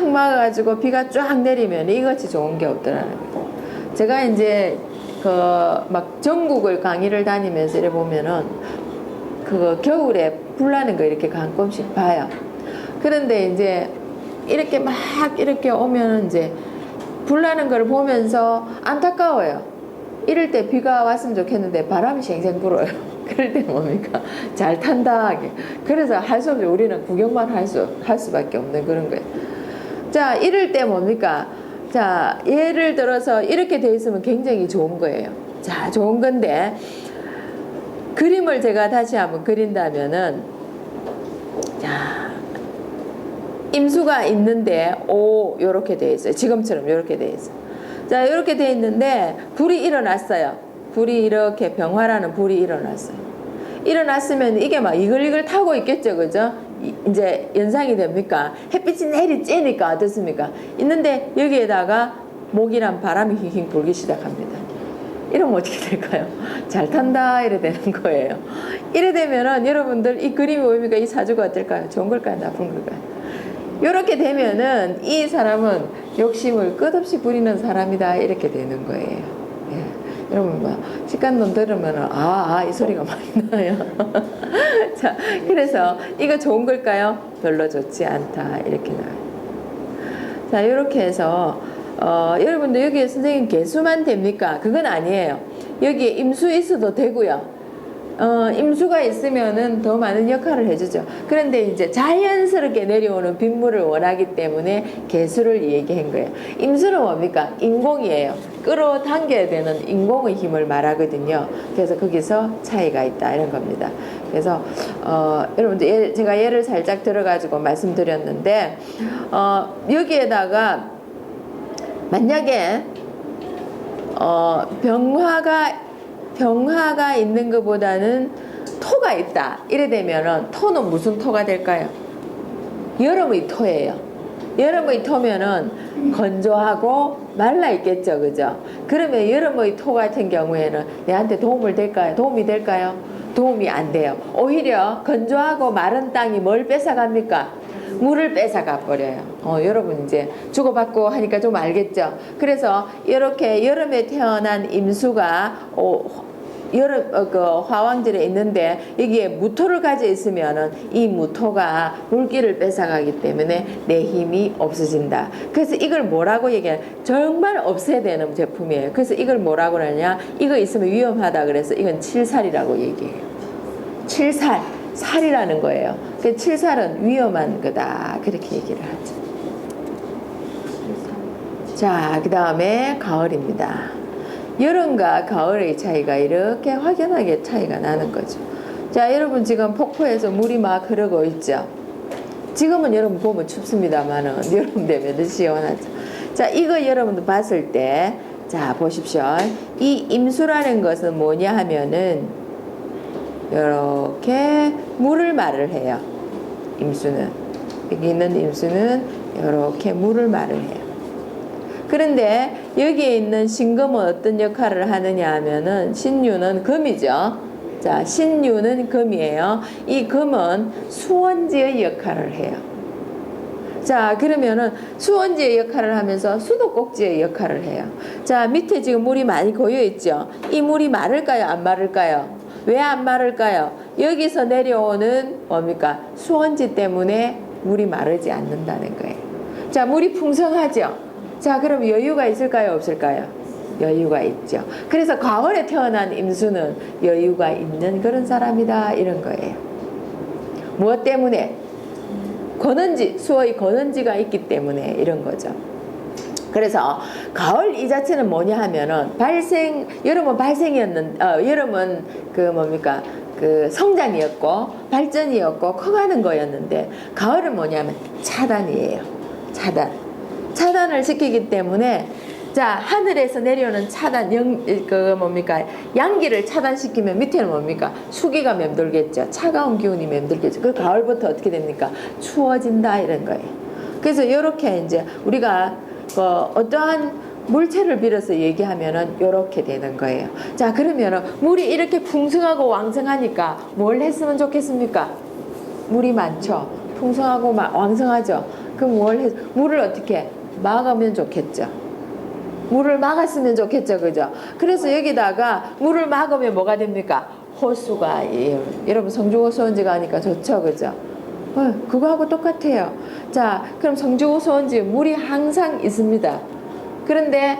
막아가지고 비가 쫙 내리면 이것이 좋은 게 없더라는 거예요. 제가 이제 막 전국을 강의를 다니면서 이래 보면은 겨울에 불 나는 거 이렇게 가끔씩 봐요. 그런데 이제 이렇게 막 이렇게 오면은 이제 불 나는 걸 보면서 안타까워요. 이럴 때 비가 왔으면 좋겠는데 바람이 쌩쌩 불어요. 그럴 때 뭡니까? 잘 탄다. 그래서 할 수 없죠. 우리는 구경만 할 수밖에 없는 그런 거예요. 자, 이럴 때 뭡니까? 자, 예를 들어서 이렇게 돼 있으면 굉장히 좋은 거예요. 자, 좋은 건데 그림을 제가 다시 한번 그린다면은, 자, 임수가 있는데 요렇게 돼 있어요. 지금처럼 요렇게 돼 있어요. 자, 요렇게 돼 있는데 불이 일어났어요. 불이 이렇게 병화라는 불이 일어났어요. 일어났으면 이게 막 이글이글 타고 있겠죠, 그죠? 이제 연상이 됩니까? 햇빛이 내리쬐니까 어떻습니까? 있는데 여기에다가 목이란 바람이 휘휘 불기 시작합니다. 이러면 어떻게 될까요? 잘 탄다 이래 되는 거예요. 이래 되면은 여러분들 이 그림이 보입니까? 이 사주가 어떨까요? 좋은 걸까요? 나쁜 걸까요? 이렇게 되면은 이 사람은 욕심을 끝없이 부리는 사람이다 이렇게 되는 거예요. 예. 여러분 식간론 들으면 이 소리가 많이 나요. 자, 그래서 이거 좋은 걸까요? 별로 좋지 않다 이렇게 나와요. 자, 이렇게 해서 여러분들 여기에 선생님 개수만 됩니까? 그건 아니에요. 여기에 임수 있어도 되고요. 임수가 있으면은 더 많은 역할을 해주죠. 그런데 이제 자연스럽게 내려오는 빗물을 원하기 때문에 개수를 얘기한 거예요. 임수는 뭡니까? 인공이에요. 끌어당겨야 되는 인공의 힘을 말하거든요. 그래서 거기서 차이가 있다 이런 겁니다. 그래서 여러분들 제가 예를 살짝 들어가지고 말씀드렸는데 여기에다가 만약에 병화가 있는 것보다는 토가 있다 이래 되면은 토는 무슨 토가 될까요? 여름의 토예요. 여름의 토면은 건조하고 말라 있겠죠, 그죠? 그러면 여름의 토 같은 경우에는 내한테 도움이 될까요? 도움이 안 돼요. 오히려 건조하고 마른 땅이 뭘 뺏어갑니까? 물을 뺏어가 버려요. 여러분 이제 주고받고 하니까 좀 알겠죠? 그래서 이렇게 여름에 태어난 임수가 화왕절에 있는데 여기에 무토를 가져 있으면은 이 무토가 물기를 뺏어가기 때문에 내 힘이 없어진다. 그래서 이걸 뭐라고 얘기해요? 정말 없애야 되는 제품이에요. 그래서 이걸 뭐라고 하냐? 이거 있으면 위험하다. 그래서 이건 칠살이라고 얘기해요. 칠살, 살이라는 거예요. 그 칠살은 위험한 거다. 그렇게 얘기를 하죠. 자, 그 다음에 가을입니다. 여름과 가을의 차이가 이렇게 확연하게 차이가 나는 거죠. 자, 여러분 지금 폭포에서 물이 막 흐르고 있죠. 지금은 여러분 보면 춥습니다만은 여름 되면 시원하죠. 자, 이거 여러분도 봤을 때, 자, 보십시오. 이 임수라는 것은 뭐냐 하면은 이렇게 물을 말을 해요. 임수는 여기 있는 임수는 이렇게 물을 말을 해요. 그런데 여기에 있는 신금은 어떤 역할을 하느냐 하면은 신유는 금이죠. 자, 신유는 금이에요. 이 금은 수원지의 역할을 해요. 자, 그러면은 수원지의 역할을 하면서 수도꼭지의 역할을 해요. 자, 밑에 지금 물이 많이 고여 있죠. 이 물이 마를까요? 안 마를까요? 왜 안 마를까요? 여기서 내려오는 뭡니까? 수원지 때문에 물이 마르지 않는다는 거예요. 자, 물이 풍성하죠. 자, 그럼 여유가 있을까요? 없을까요? 여유가 있죠. 그래서 가을에 태어난 임수는 여유가 있는 그런 사람이다 이런 거예요. 무엇 때문에? 권은지, 수의 권은지가 있기 때문에 이런 거죠. 그래서 가을 이 자체는 뭐냐 하면은 여름은 여름은 그 성장이었고 발전이었고 커가는 거였는데 가을은 뭐냐면 차단이에요. 차단을 시키기 때문에 자, 하늘에서 내려오는 차단, 양기를 차단시키면 밑에는 뭡니까? 수기가 맴돌겠죠. 차가운 기운이 맴돌겠죠. 그 가을부터 어떻게 됩니까? 추워진다, 이런 거예요. 그래서 이렇게 이제 우리가 어떠한 물체를 빌어서 얘기하면은 이렇게 되는 거예요. 자, 그러면은 물이 이렇게 풍성하고 왕성하니까 뭘 했으면 좋겠습니까? 물이 많죠. 풍성하고 왕성하죠. 그럼 물을 어떻게 막으면 좋겠죠. 물을 막았으면 좋겠죠, 그죠? 그래서 여기다가 물을 막으면 뭐가 됩니까? 호수가, 여러분 성주호수원지가 하니까 좋죠, 그죠? 그거하고 똑같아요. 자, 그럼 성주호수원지 물이 항상 있습니다. 그런데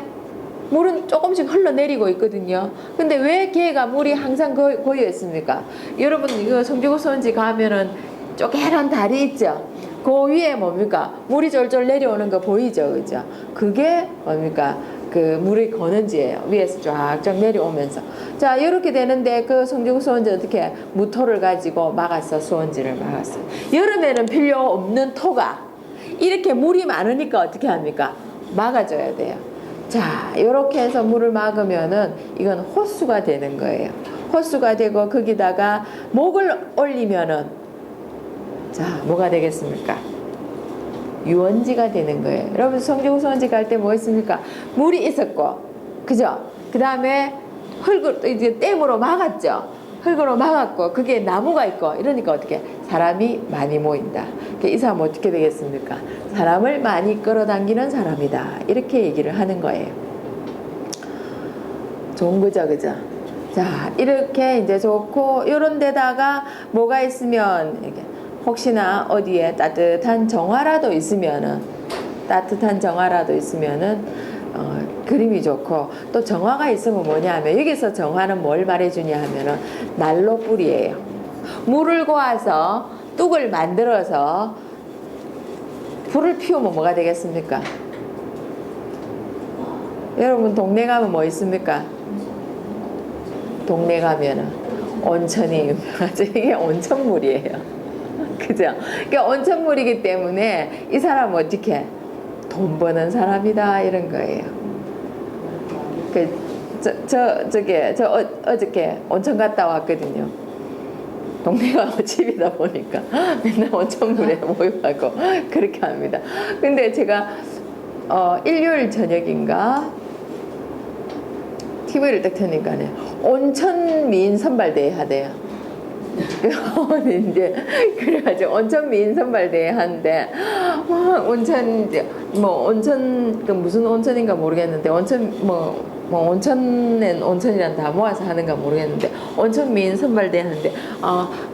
물은 조금씩 흘러내리고 있거든요. 근데 왜 걔가 물이 항상 고여 있습니까? 여러분 이거 성주호수원지 가면은 쪼개란 다리 있죠? 그 위에 뭡니까? 물이 졸졸 내려오는 거 보이죠? 그죠? 그게 뭡니까? 그 물의 권은지예요. 위에서 쫙쫙 내려오면서. 자, 이렇게 되는데 그 성주구 수원지 어떻게 무토를 가지고 막았어. 수원지를 막았어. 여름에는 필요 없는 토가 이렇게 물이 많으니까 어떻게 합니까? 막아줘야 돼요. 자, 이렇게 해서 물을 막으면은 이건 호수가 되는 거예요. 호수가 되고 거기다가 목을 올리면은 자, 뭐가 되겠습니까? 유원지가 되는 거예요. 여러분 성주구 수원지 갈 때 뭐 있습니까? 물이 있었고, 그죠? 그 다음에 이제 댐으로 막았죠. 흙으로 막았고, 그게 나무가 있고, 이러니까 어떻게? 사람이 많이 모인다. 이 사람 어떻게 되겠습니까? 사람을 많이 끌어당기는 사람이다. 이렇게 얘기를 하는 거예요. 좋은 거죠, 그죠? 자, 이렇게 이제 좋고, 요런 데다가 뭐가 있으면, 이렇게 혹시나 어디에 따뜻한 정화라도 있으면은 그림이 좋고, 또 정화가 있으면 뭐냐 하면, 여기서 정화는 뭘 말해주냐 하면은 난로 뿌리예요. 물을 고아서 뚝을 만들어서 불을 피우면 뭐가 되겠습니까? 여러분 동네 가면 뭐 있습니까? 동네 가면은 온천이 유명하죠. 이게 온천물이에요. 그죠? 그러니까 온천물이기 때문에 이 사람 어떻게 돈 버는 사람이다 이런 거예요. 어저께 온천 갔다 왔거든요. 동네가 집이다 보니까 맨날 온천물에 모여가고 그렇게 합니다. 근데 제가 일요일 저녁인가 TV를 딱 켜니까네 온천 미인 선발대회 하대요. 이제 그래가지고 온천 미인 선발대회 하는데 온천 그 무슨 온천인가 모르겠는데 온천엔 온천이란 다 모아서 하는가 모르겠는데 온천 미인 선발대회 하는데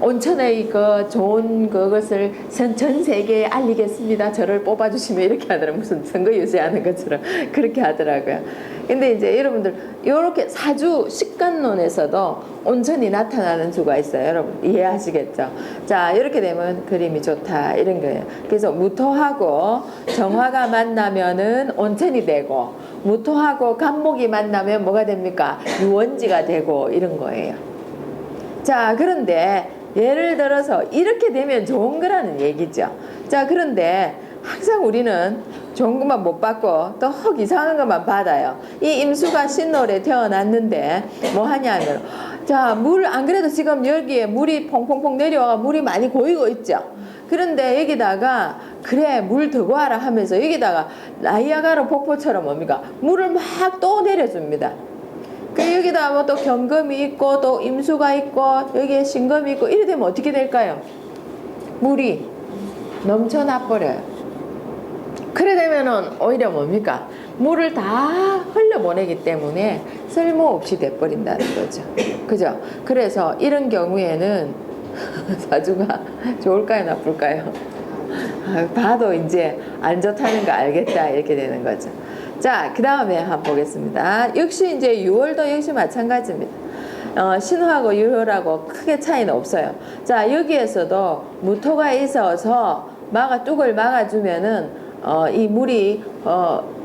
온천의 그 좋은 그것을 전 세계에 알리겠습니다. 저를 뽑아주시면 이렇게 하더라고요. 무슨 선거 유세하는 것처럼 그렇게 하더라고요. 근데 이제 여러분들 이렇게 사주 식간론에서도 온천이 나타나는 주가 있어요. 여러분 이해하시겠죠? 자, 이렇게 되면 그림이 좋다 이런 거예요. 그래서 무토하고 정화가 만나면은 온천이 되고, 무토하고 간목이 만나면 뭐가 됩니까? 유원지가 되고 이런 거예요. 자, 그런데 예를 들어서 이렇게 되면 좋은 거라는 얘기죠. 자, 그런데 항상 우리는 좋은 것만 못 받고 또 헉 이상한 것만 받아요. 이 임수가 신월에 태어났는데 뭐 하냐면, 자, 물 안 그래도 지금 여기에 물이 퐁퐁퐁 내려와 물이 많이 고이고 있죠. 그런데 여기다가 그래 물 더 구하라 하면서 여기다가 나이아가라 폭포처럼 뭡니까? 물을 막 또 내려줍니다. 그 여기다 뭐 또 경금이 있고 또 임수가 있고 여기에 신금이 있고 이래 되면 어떻게 될까요? 물이 넘쳐나 버려요. 그래 되면은 오히려 뭡니까? 물을 다 흘려보내기 때문에 쓸모없이 돼버린다는 거죠. 그죠? 그래서 이런 경우에는 사주가 좋을까요? 나쁠까요? 봐도 이제 안 좋다는 거 알겠다 이렇게 되는 거죠. 자, 그 다음에 한번 보겠습니다. 역시 이제 6월도 역시 마찬가지입니다. 신호하고 유효하고 크게 차이는 없어요. 자, 여기에서도 무토가 있어서 뚝을 막아주면은 이 물이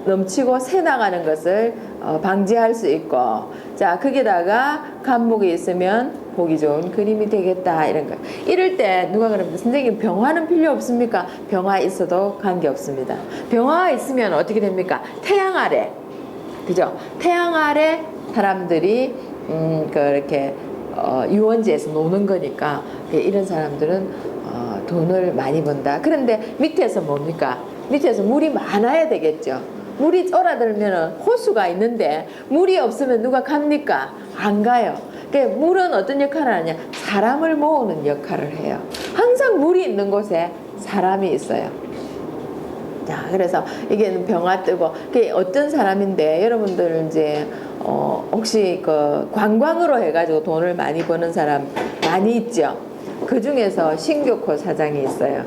넘치고 새 나가는 것을 방지할 수 있고, 자, 거기다가 간목이 있으면 보기 좋은 그림이 되겠다 이런 거. 이럴 때 누가 그럽니다. 선생님 병화는 필요 없습니까? 병화 있어도 관계 없습니다. 병화가 있으면 어떻게 됩니까? 태양 아래, 그죠? 태양 아래 사람들이 그렇게 유원지에서 노는 거니까 이런 사람들은 돈을 많이 번다. 그런데 밑에서 뭡니까? 밑에서 물이 많아야 되겠죠. 물이 쫄아들면 호수가 있는데 물이 없으면 누가 갑니까? 안 가요. 그러니까 물은 어떤 역할을 하냐? 사람을 모으는 역할을 해요. 항상 물이 있는 곳에 사람이 있어요. 자, 그래서 이게 병화 뜨고, 그게 어떤 사람인데, 여러분들 이제, 혹시 그 관광으로 해가지고 돈을 많이 버는 사람 많이 있죠? 그 중에서 신교코 사장이 있어요.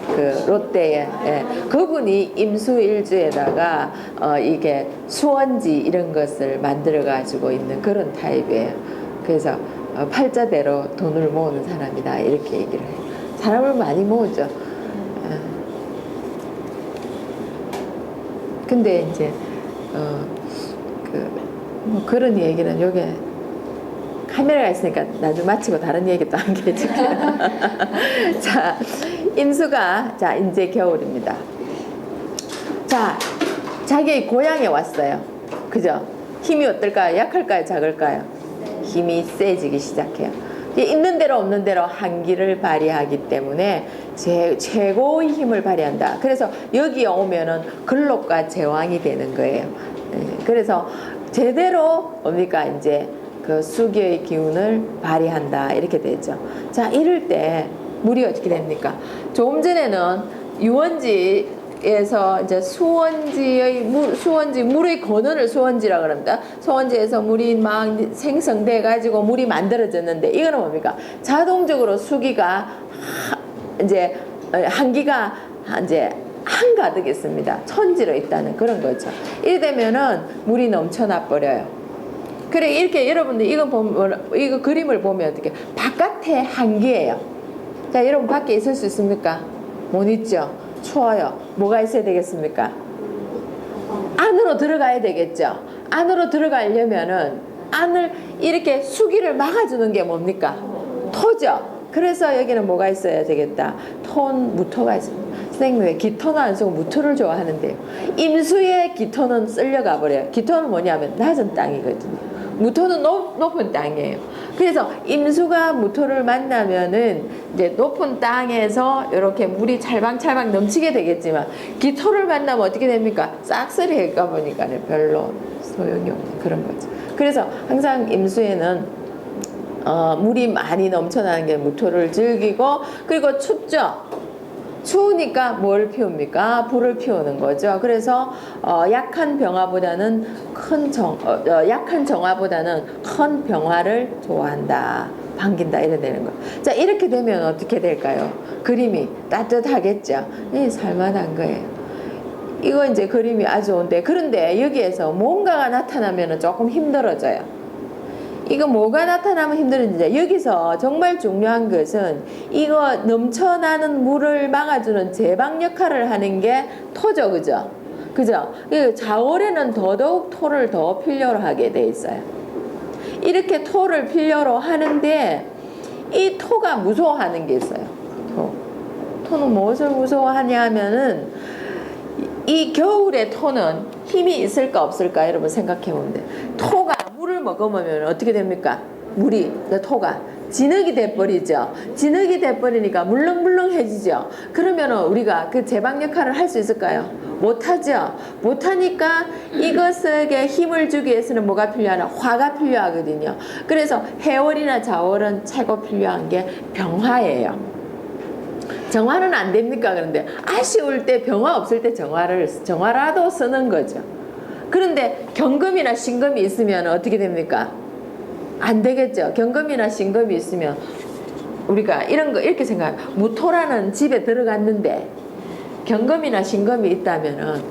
그 롯데에. 예. 그분이 임수일주에다가 이게 수원지 이런 것을 만들어 가지고 있는 그런 타입이에요. 그래서 팔자대로 돈을 모으는 사람이다 이렇게 얘기를 해요. 사람을 많이 모으죠. 근데 이제 뭐 그런 얘기는 요게 카메라가 있으니까 나중에 마치고 다른 얘기 또 한 개 해줄게요. 자, 임수가, 자, 이제 겨울입니다. 자, 자기 고향에 왔어요. 그죠? 힘이 어떨까요? 약할까요? 작을까요? 힘이 세지기 시작해요. 있는 대로 없는 대로 한기를 발휘하기 때문에 최고의 힘을 발휘한다. 그래서 여기에 오면은 근록과 제왕이 되는 거예요. 그래서 제대로 뭡니까? 이제 그 수기의 기운을 발휘한다 이렇게 되죠. 자, 이럴 때 물이 어떻게 됩니까? 조금 전에는 유원지에서 이제 물의 근원을 수원지라고 합니다. 수원지에서 물이 막 생성돼 가지고 물이 만들어졌는데, 이거는 뭡니까? 자동적으로 수기가 이제 한기가 이제 한가득 있습니다. 천지로 있다는 그런 거죠. 이래 되면은 물이 넘쳐나 버려요. 그래 이렇게 여러분들 이거 보면 이거 그림을 보면 어떻게 바깥에 한기예요. 자 여러분 밖에 있을 수 있습니까? 못 있죠. 추워요. 뭐가 있어야 되겠습니까? 안으로 들어가야 되겠죠. 안으로 들어가려면은 안을 이렇게 수기를 막아주는 게 뭡니까? 토죠. 그래서 여기는 뭐가 있어야 되겠다. 무토가 있습니다. 선생님 왜 기토는 안 쓰고 무토를 좋아하는데요? 임수의 기토는 쓸려가 버려요. 기토는 뭐냐면 낮은 땅이거든요. 무토는 높은 땅이에요. 그래서 임수가 무토를 만나면은 이제 높은 땅에서 이렇게 물이 찰방찰방 넘치게 되겠지만 기토를 만나면 어떻게 됩니까? 싹쓸이가 보니까 별로 소용이 없는 그런 거죠. 그래서 항상 임수에는 물이 많이 넘쳐나는 게 무토를 즐기고 그리고 춥죠. 추우니까 뭘 피웁니까? 불을 피우는 거죠. 그래서 약한 병화보다는 약한 정화보다는 큰 병화를 좋아한다. 반긴다 이래 되는 거. 자 이렇게 되면 어떻게 될까요? 그림이 따뜻하겠죠. 살만한 거예요. 이거 이제 그림이 아주 좋은데 그런데 여기에서 뭔가가 나타나면 조금 힘들어져요. 이거 뭐가 나타나면 힘들은지 여기서 정말 중요한 것은 이거 넘쳐나는 물을 막아주는 제방 역할을 하는 게 토죠. 그죠? 그죠? 자월에는 더더욱 토를 더 필요로 하게 돼 있어요. 이렇게 토를 필요로 하는데 이 토가 무서워하는 게 있어요. 토는 무엇을 무서워하냐 하면은 이 겨울의 토는 힘이 있을까 없을까 여러분 생각해 보면 돼요. 토가 물을 먹으면 어떻게 됩니까? 토가 진흙이 돼버리죠. 진흙이 돼버리니까 물렁물렁해지죠. 그러면 우리가 그 제방 역할을 할 수 있을까요? 못하죠. 못하니까 이것에게 힘을 주기 위해서는 뭐가 필요하나? 화가 필요하거든요. 그래서 해월이나 자월은 최고 필요한 게 병화예요. 정화는 안 됩니까? 그런데 아쉬울 때 병화 없을 때 정화라도 쓰는 거죠. 그런데 경금이나 신금이 있으면 어떻게 됩니까? 안 되겠죠. 경금이나 신금이 있으면 우리가 이런 거 이렇게 생각해요. 무토라는 집에 들어갔는데 경금이나 신금이 있다면은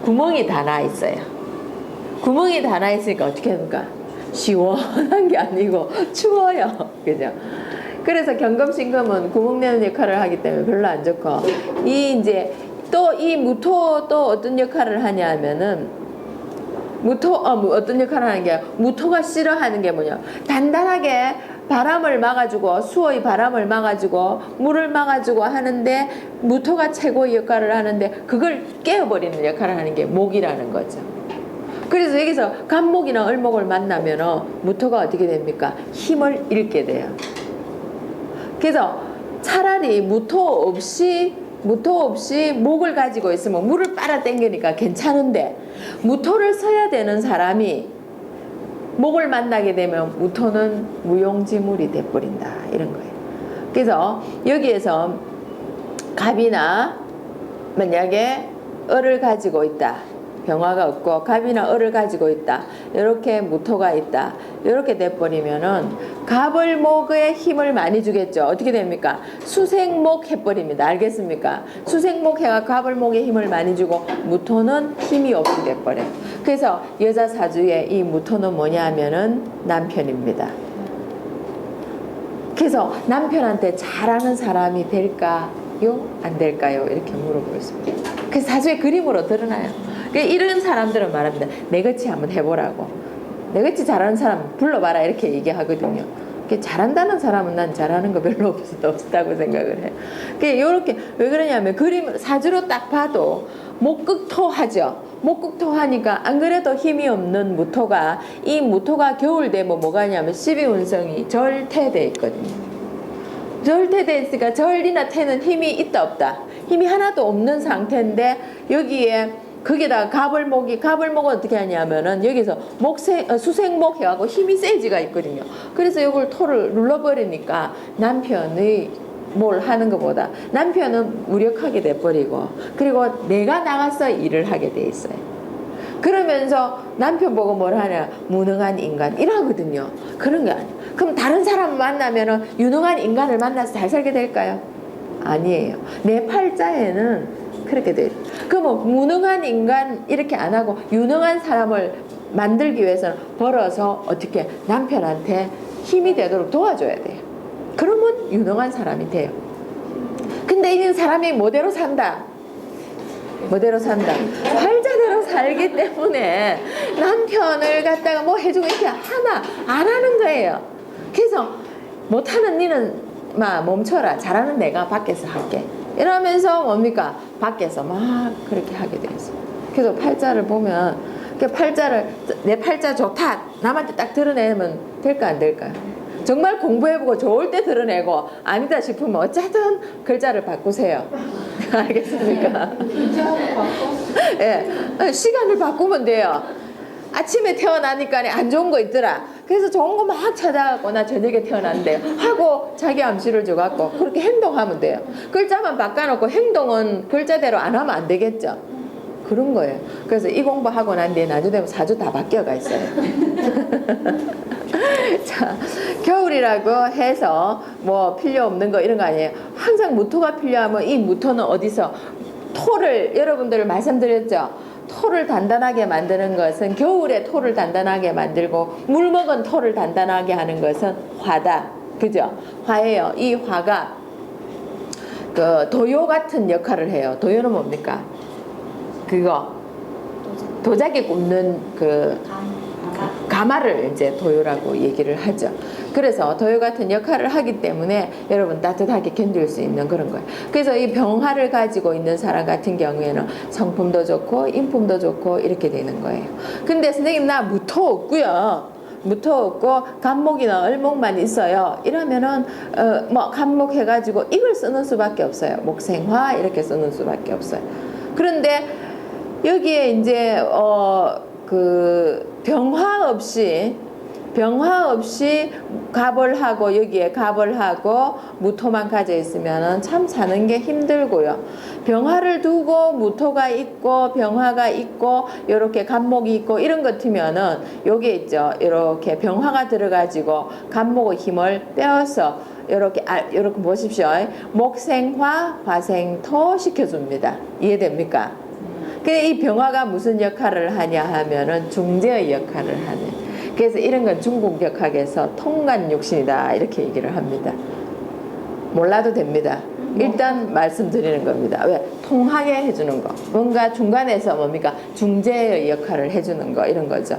구멍이 다 나 있어요. 구멍이 다 나 있으니까 어떻게 됩니까? 시원한 게 아니고 추워요. 그죠? 그래서 경금 신금은 구멍 내는 역할을 하기 때문에 별로 안 좋고 이제 또 이 무토 또 어떤 역할을 하냐 하면은 어떤 역할을 하는 게 무토가 싫어하는 게 뭐냐 단단하게 바람을 막아주고 수호의 바람을 막아주고 물을 막아주고 하는데 무토가 최고의 역할을 하는데 그걸 깨어버리는 역할을 하는 게 목이라는 거죠. 그래서 여기서 간목이나 을목을 만나면 무토가 어떻게 됩니까? 힘을 잃게 돼요. 그래서 차라리 무토 없이 목을 가지고 있으면 물을 빨아 당기니까 괜찮은데 무토를 써야 되는 사람이 목을 만나게 되면 무토는 무용지물이 돼버린다 이런 거예요. 그래서 여기에서 갑이나 만약에 을을 가지고 있다. 병화가 없고 갑이나 을을 가지고 있다. 이렇게 무토가 있다. 이렇게 돼버리면은 갑을 목에 힘을 많이 주겠죠. 어떻게 됩니까? 수생목 해버립니다. 알겠습니까? 수생목 해가 갑을 목에 힘을 많이 주고 무토는 힘이 없게 돼버려요. 그래서 여자 사주의 이 무토는 뭐냐 하면은 남편입니다. 그래서 남편한테 잘하는 사람이 될까요? 안 될까요? 이렇게 물어보고 있습니다. 그래서 사주의 그림으로 드러나요. 이런 사람들은 말합니다. 내같이 한번 해보라고. 내같이 잘하는 사람 불러봐라 이렇게 얘기하거든요. 잘한다는 사람은 난 잘하는 거 별로 없다고 생각을 해요. 이렇게 왜 그러냐면 그림 사주로 딱 봐도 목극토하죠. 목극토하니까 안 그래도 힘이 없는 무토가 이 무토가 겨울 되면 뭐가 하냐면 12운성이 절퇴돼 있거든요. 절퇴돼 있으니까 절이나 태는 힘이 있다 없다. 힘이 하나도 없는 상태인데 여기에 거기다가 갑을목은 어떻게 하냐면은 여기서 수생목 해가고 힘이 세지가 있거든요. 그래서 이걸 토를 눌러버리니까 남편의 뭘 하는 것보다 남편은 무력하게 돼버리고 그리고 내가 나가서 일을 하게 돼 있어요. 그러면서 남편 보고 뭘 하냐 무능한 인간 이러거든요. 그런 게 아니에요. 그럼 다른 사람 만나면은 유능한 인간을 만나서 잘 살게 될까요? 아니에요. 내 팔자에는 그렇게 돼요. 그럼 무능한 인간 이렇게 안 하고 유능한 사람을 만들기 위해서는 벌어서 어떻게 남편한테 힘이 되도록 도와줘야 돼요. 그러면 유능한 사람이 돼요. 근데 이 사람이 뭐대로 산다. 뭐대로 산다. 활자대로 살기 때문에 남편을 갖다가 뭐 해주고 이렇게 하나 안 하는 거예요. 그래서 못하는 니는 막 멈춰라. 잘하는 내가 밖에서 할게. 이러면서 뭡니까? 밖에서 막 그렇게 하게 되었어요. 그래서 팔자를 보면 그 팔자를 내 팔자 좋다 남한테 딱 드러내면 될까 안 될까요? 정말 공부해보고 좋을 때 드러내고 아니다 싶으면 어쨌든 글자를 바꾸세요. 알겠습니까? 예, 시간을 바꾸면 돼요. 아침에 태어나니까 안 좋은 거 있더라. 그래서 좋은 거 막 찾아갖고 나 저녁에 태어난대요. 하고 자기 암시를 줘갖고 그렇게 행동하면 돼요. 글자만 바꿔놓고 행동은 글자대로 안 하면 안 되겠죠. 그런 거예요. 그래서 이 공부하고 난 뒤에 나중 되면 사주 다 바뀌어가 있어요. 자, 겨울이라고 해서 뭐 필요 없는 거 이런 거 아니에요. 항상 무토가 필요하면 이 무토는 어디서 토를 여러분들 말씀드렸죠. 토를 단단하게 만드는 것은 겨울에 토를 단단하게 만들고 물 먹은 토를 단단하게 하는 것은 화다. 그죠? 화예요. 이 화가 그 도요 같은 역할을 해요. 도요는 뭡니까? 그거 도자기 굽는 그 가마를 이제 도요라고 얘기를 하죠. 그래서 도요 같은 역할을 하기 때문에 여러분 따뜻하게 견딜 수 있는 그런 거예요. 그래서 이 병화를 가지고 있는 사람 같은 경우에는 성품도 좋고 인품도 좋고 이렇게 되는 거예요. 근데 선생님 나 무토 없고요. 무토 없고 간목이나 을목만 있어요. 이러면은 뭐 간목 해가지고 이걸 쓰는 수밖에 없어요. 목생화 이렇게 쓰는 수밖에 없어요. 그런데 여기에 이제 그 병화 없이 갑을 하고 여기에 갑을 하고 무토만 가져 있으면은 참 사는 게 힘들고요. 병화를 두고 무토가 있고 병화가 있고 이렇게 갑목이 있고 이런 것 같으면은 여기 있죠. 이렇게 병화가 들어가지고 갑목의 힘을 빼어서 이렇게 보십시오. 목생화 화생토 시켜줍니다. 이해됩니까? 이 병화가 무슨 역할을 하냐 하면은 중재의 역할을 하는. 그래서 이런 건 중국 역학에서 통간육신이다 이렇게 얘기를 합니다. 몰라도 됩니다. 일단 말씀드리는 겁니다. 왜? 통하게 해주는 거. 뭔가 중간에서 뭡니까? 중재의 역할을 해주는 거 이런 거죠.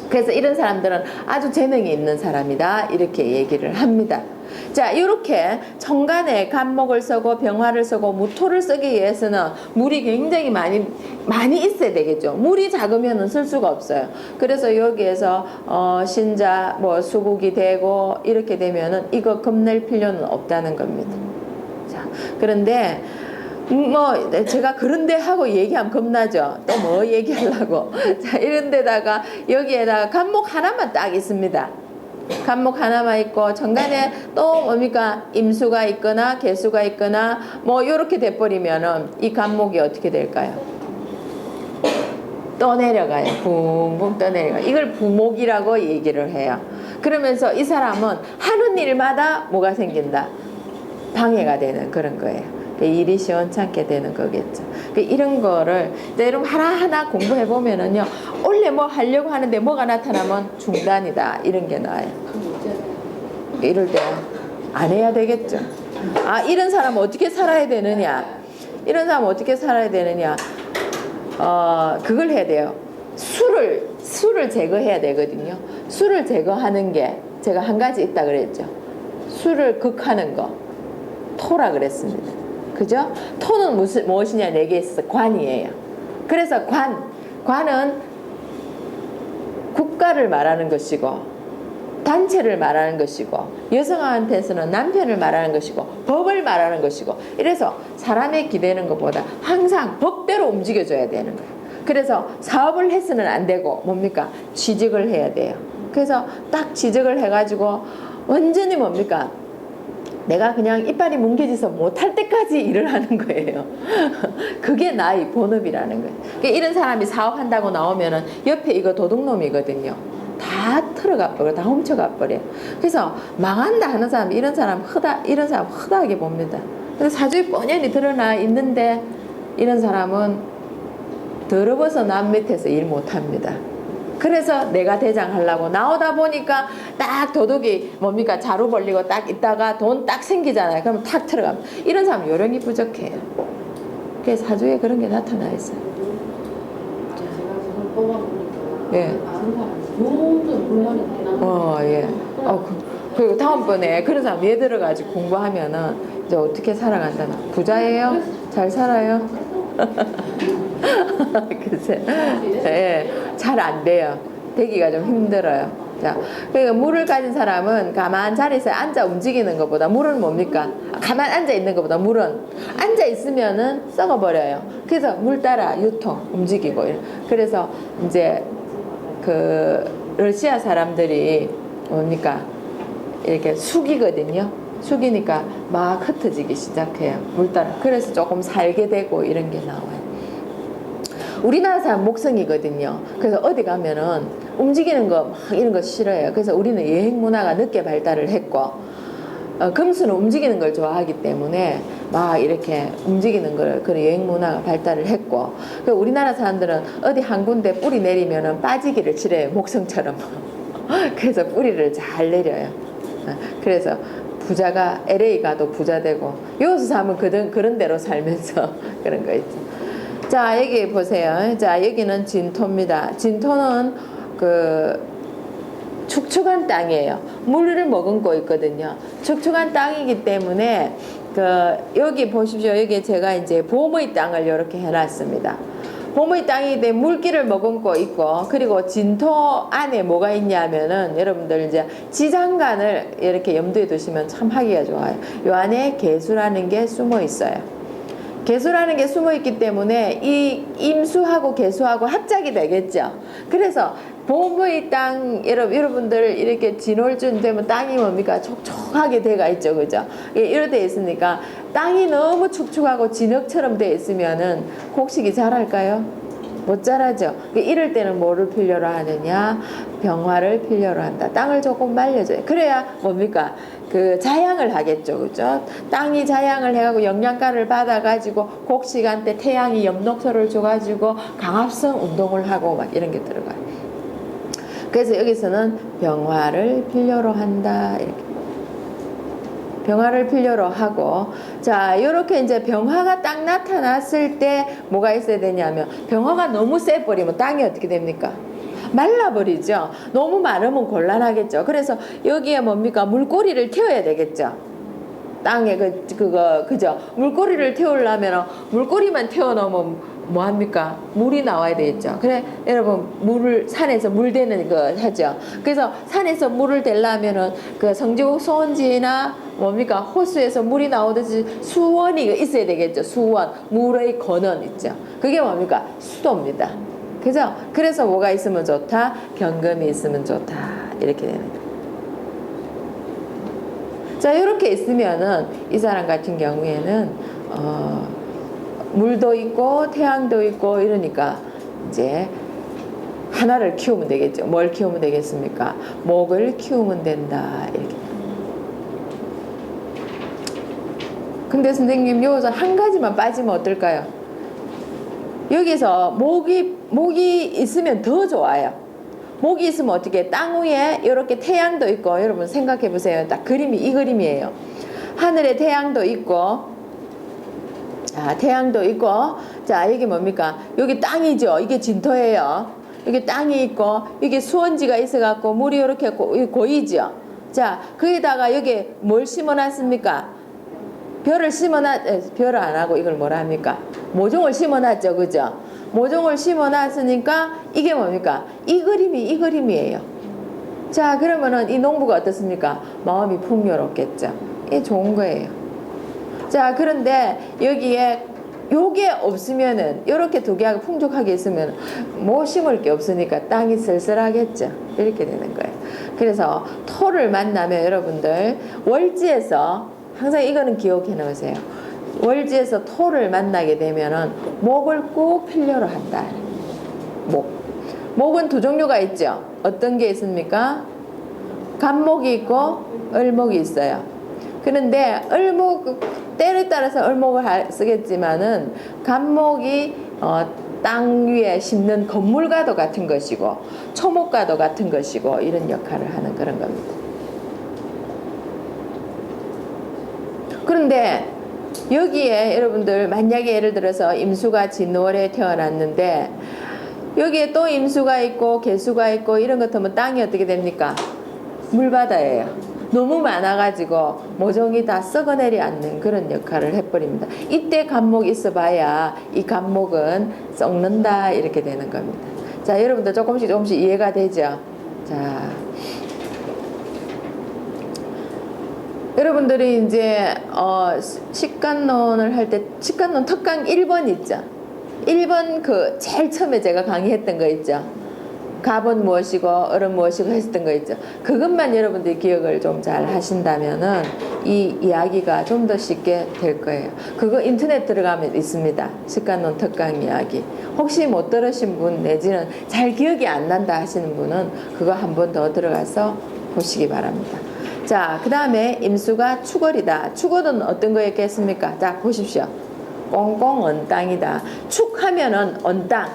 그래서 이런 사람들은 아주 재능이 있는 사람이다 이렇게 얘기를 합니다. 자, 이렇게 천간에 간목을 쓰고 병화를 쓰고 무토를 쓰기 위해서는 물이 굉장히 많이 있어야 되겠죠. 물이 작으면 쓸 수가 없어요. 그래서 여기에서 신자 뭐 수국이 되고 이렇게 되면은 이거 겁낼 필요는 없다는 겁니다. 자, 그런데 뭐 제가 그런데 하고 얘기하면 겁나죠. 또 뭐 얘기하려고. 자, 이런 데다가 여기에다가 간목 하나만 딱 있습니다. 간목 하나만 있고 천간에 또 뭡니까? 임수가 있거나 개수가 있거나 뭐 이렇게 돼버리면은 이 간목이 어떻게 될까요? 떠내려가요. 붕붕 떠내려가요. 이걸 부목이라고 얘기를 해요. 그러면서 이 사람은 하는 일마다 뭐가 생긴다? 방해가 되는 그런 거예요. 일이 시원찮게 되는 거겠죠. 이런 거를 여러분 하나하나 공부해 보면은요, 원래 뭐 하려고 하는데 뭐가 나타나면 중단이다 이런 게 나와요. 이럴 때 안 해야 되겠죠. 아, 이런 사람은 어떻게 살아야 되느냐? 이런 사람은 어떻게 살아야 되느냐? 그걸 해야 돼요. 술을 제거해야 되거든요. 술을 제거하는 게 제가 한 가지 있다 그랬죠. 술을 극하는 거 토라 그랬습니다. 그죠? 토는 무엇이냐? 4개 있어서 관이에요. 그래서 관은 국가를 말하는 것이고 단체를 말하는 것이고 여성한테서는 남편을 말하는 것이고 법을 말하는 것이고 이래서 사람에 기대는 것보다 항상 법대로 움직여줘야 되는 거예요. 그래서 사업을 해서는 안 되고 뭡니까? 취직을 해야 돼요. 그래서 딱 취직을 해가지고 완전히 뭡니까? 내가 그냥 이빨이 뭉개져서 못할 때까지 일을 하는 거예요. 그게 나의 본업이라는 거예요. 그러니까 이런 사람이 사업한다고 나오면은 옆에 이거 도둑놈이거든요. 다 틀어가 버려, 다 훔쳐가 버려. 그래서 망한다 하는 사람, 이런 사람 흔하게 봅니다. 그래서 사주에 뻔히 드러나 있는데 이런 사람은 더러워서 남 밑에서 일 못합니다. 그래서 내가 대장 하려고 나오다 보니까 딱 도둑이 뭡니까? 자루 벌리고 딱 있다가 돈 딱 생기잖아요. 그럼 탁 들어갑니다. 이런 사람 요령이 부족해요. 그래서 사주에 그런 게 나타나 있어요. 예. 예. 그리고 다음번에 그런 사람 예 들어가지고 공부하면은 이제 어떻게 살아간다나. 부자예요? 잘 살아요? 글쎄, 예, 잘 안 돼요. 되기가 좀 힘들어요. 자, 그러니까 물을 가진 사람은 가만 자리에서 앉아 움직이는 것보다 물은 뭡니까? 가만 앉아 있는 것보다 물은 앉아 있으면은 썩어버려요. 그래서 물 따라 유통, 움직이고. 그래서 이제 그 러시아 사람들이 뭡니까? 이렇게 숙이거든요. 숙이니까 막 흩어지기 시작해요. 물 따라. 그래서 조금 살게 되고 이런 게 나와요. 우리나라 사람 목성이거든요. 그래서 어디 가면은 움직이는 거 막 이런 거 싫어해요. 그래서 우리는 여행 문화가 늦게 발달을 했고, 금수는 움직이는 걸 좋아하기 때문에 막 이렇게 움직이는 걸 그런 여행 문화가 발달을 했고, 그 우리나라 사람들은 어디 한 군데 뿌리 내리면은 빠지기를 싫어해요. 목성처럼. 그래서 뿌리를 잘 내려요. 그래서 부자가 LA 가도 부자 되고 여기서 사면 그런 대로 살면서 그런 거 있죠. 자, 여기 보세요. 자, 여기는 진토입니다. 진토는 그 축축한 땅이에요. 물을 머금고 있거든요. 축축한 땅이기 때문에 여기 보십시오. 여기 제가 이제 봄의 땅을 이렇게 해놨습니다. 봄의 땅이기 때문에 물기를 머금고 있고, 그리고 진토 안에 뭐가 있냐면은 여러분들 이제 지장간을 이렇게 염두에 두시면 참 하기가 좋아요. 요 안에 개수라는 게 숨어 있어요. 개수라는 게 숨어 있기 때문에 이 임수하고 개수하고 합작이 되겠죠. 그래서 봄의 땅, 여러분들 이렇게 진월쯤 되면 땅이 뭡니까? 촉촉하게 돼가 있죠. 그죠? 이렇게 돼 있으니까 땅이 너무 축축하고 진흙처럼 돼 있으면은 곡식이 자랄까요? 못 자라죠. 이럴 때는 뭐를 필요로 하느냐? 병화를 필요로 한다. 땅을 조금 말려줘요. 그래야 뭡니까? 그 자양을 하겠죠. 그죠? 땅이 자양을 해가지고 영양가를 받아가지고 곡식한테 태양이 엽록소를 줘가지고 강합성 운동을 하고 막 이런 게 들어가요. 그래서 여기서는 병화를 필요로 한다. 이렇게. 병화를 필요로 하고, 자, 이렇게 이제 병화가 딱 나타났을 때 뭐가 있어야 되냐면, 병화가 너무 세버리면 땅이 어떻게 됩니까? 말라버리죠. 너무 마르면 곤란하겠죠. 그래서 여기에 뭡니까? 물꼬리를 태워야 되겠죠. 땅에 그죠? 물꼬리를 태우려면 물꼬리만 태워놓으면 뭐합니까? 물이 나와야 되겠죠. 그래, 여러분, 산에서 물 대는 거 하죠. 그래서 산에서 물을 대려면은 그 성지곡 소원지나 뭡니까? 호수에서 물이 나오듯이 수원이 있어야 되겠죠. 수원, 물의 근원 있죠. 그게 뭡니까? 수도입니다. 그죠? 그래서 뭐가 있으면 좋다? 경금이 있으면 좋다. 이렇게 되는 거예요. 자, 이렇게 있으면은 이 사람 같은 경우에는 물도 있고 태양도 있고 이러니까 이제 하나를 키우면 되겠죠. 뭘 키우면 되겠습니까? 목을 키우면 된다. 이렇게. 근데 선생님, 여기서 한 가지만 빠지면 어떨까요? 여기서 목이 있으면 더 좋아요. 목이 있으면 어떻게, 땅 위에 이렇게 태양도 있고, 여러분 생각해 보세요. 딱 그림이 이 그림이에요. 하늘에 태양도 있고, 자, 태양도 있고, 자, 여기 뭡니까? 여기 땅이죠. 이게 진토예요. 여기 땅이 있고, 여기 수원지가 있어갖고 물이 이렇게 고이죠. 자, 거기다가 여기 뭘 심어놨습니까? 별을 안 하고 이걸 뭐라 합니까? 모종을 심어놨죠. 그죠? 모종을 심어놨으니까 이게 뭡니까? 이 그림이에요. 자, 그러면은 이 농부가 어떻습니까? 마음이 풍요롭겠죠. 이게 좋은 거예요. 자, 그런데 여기에 요게 없으면은, 요렇게 두 개하고 풍족하게 있으면 뭐 심을 게 없으니까 땅이 쓸쓸하겠죠. 이렇게 되는 거예요. 그래서 토를 만나면 여러분들 월지에서 항상 이거는 기억해 놓으세요. 월지에서 토를 만나게 되면은 목을 꼭 필요로 한다. 목은 두 종류가 있죠. 어떤 게 있습니까? 간목이 있고 을목이 있어요. 그런데 을목 때에 따라서 을목을 쓰겠지만은 간목이 땅 위에 심는 건물과도 같은 것이고 초목과도 같은 것이고 이런 역할을 하는 그런 겁니다. 그런데 여기에 여러분들 만약에 예를 들어서 임수가 진월에 태어났는데 여기에 또 임수가 있고 개수가 있고 이런 것 하면 땅이 어떻게 됩니까? 물바다예요. 너무 많아가지고 모종이 다 썩어내리 않는 그런 역할을 해버립니다. 이때 간목이 있어봐야 이 간목은 썩는다 이렇게 되는 겁니다. 자, 여러분들 조금씩 이해가 되죠? 자, 여러분들이 이제 식간론을 할 때 식간론 특강 1번 있죠? 1번 그 제일 처음에 제가 강의했던 거 있죠? 갑은 무엇이고 을은 무엇이고 했었던 거 있죠. 그것만 여러분들이 기억을 좀 잘 하신다면은 이 이야기가 좀 더 쉽게 될 거예요. 그거 인터넷 들어가면 있습니다. 식간론 특강 이야기. 혹시 못 들으신 분 내지는 잘 기억이 안 난다 하시는 분은 그거 한 번 더 들어가서 보시기 바랍니다. 자, 그 다음에 임수가 축월이다. 축월은 어떤 거였겠습니까? 자, 보십시오. 꽁꽁 언 땅이다. 축하면은 언 땅.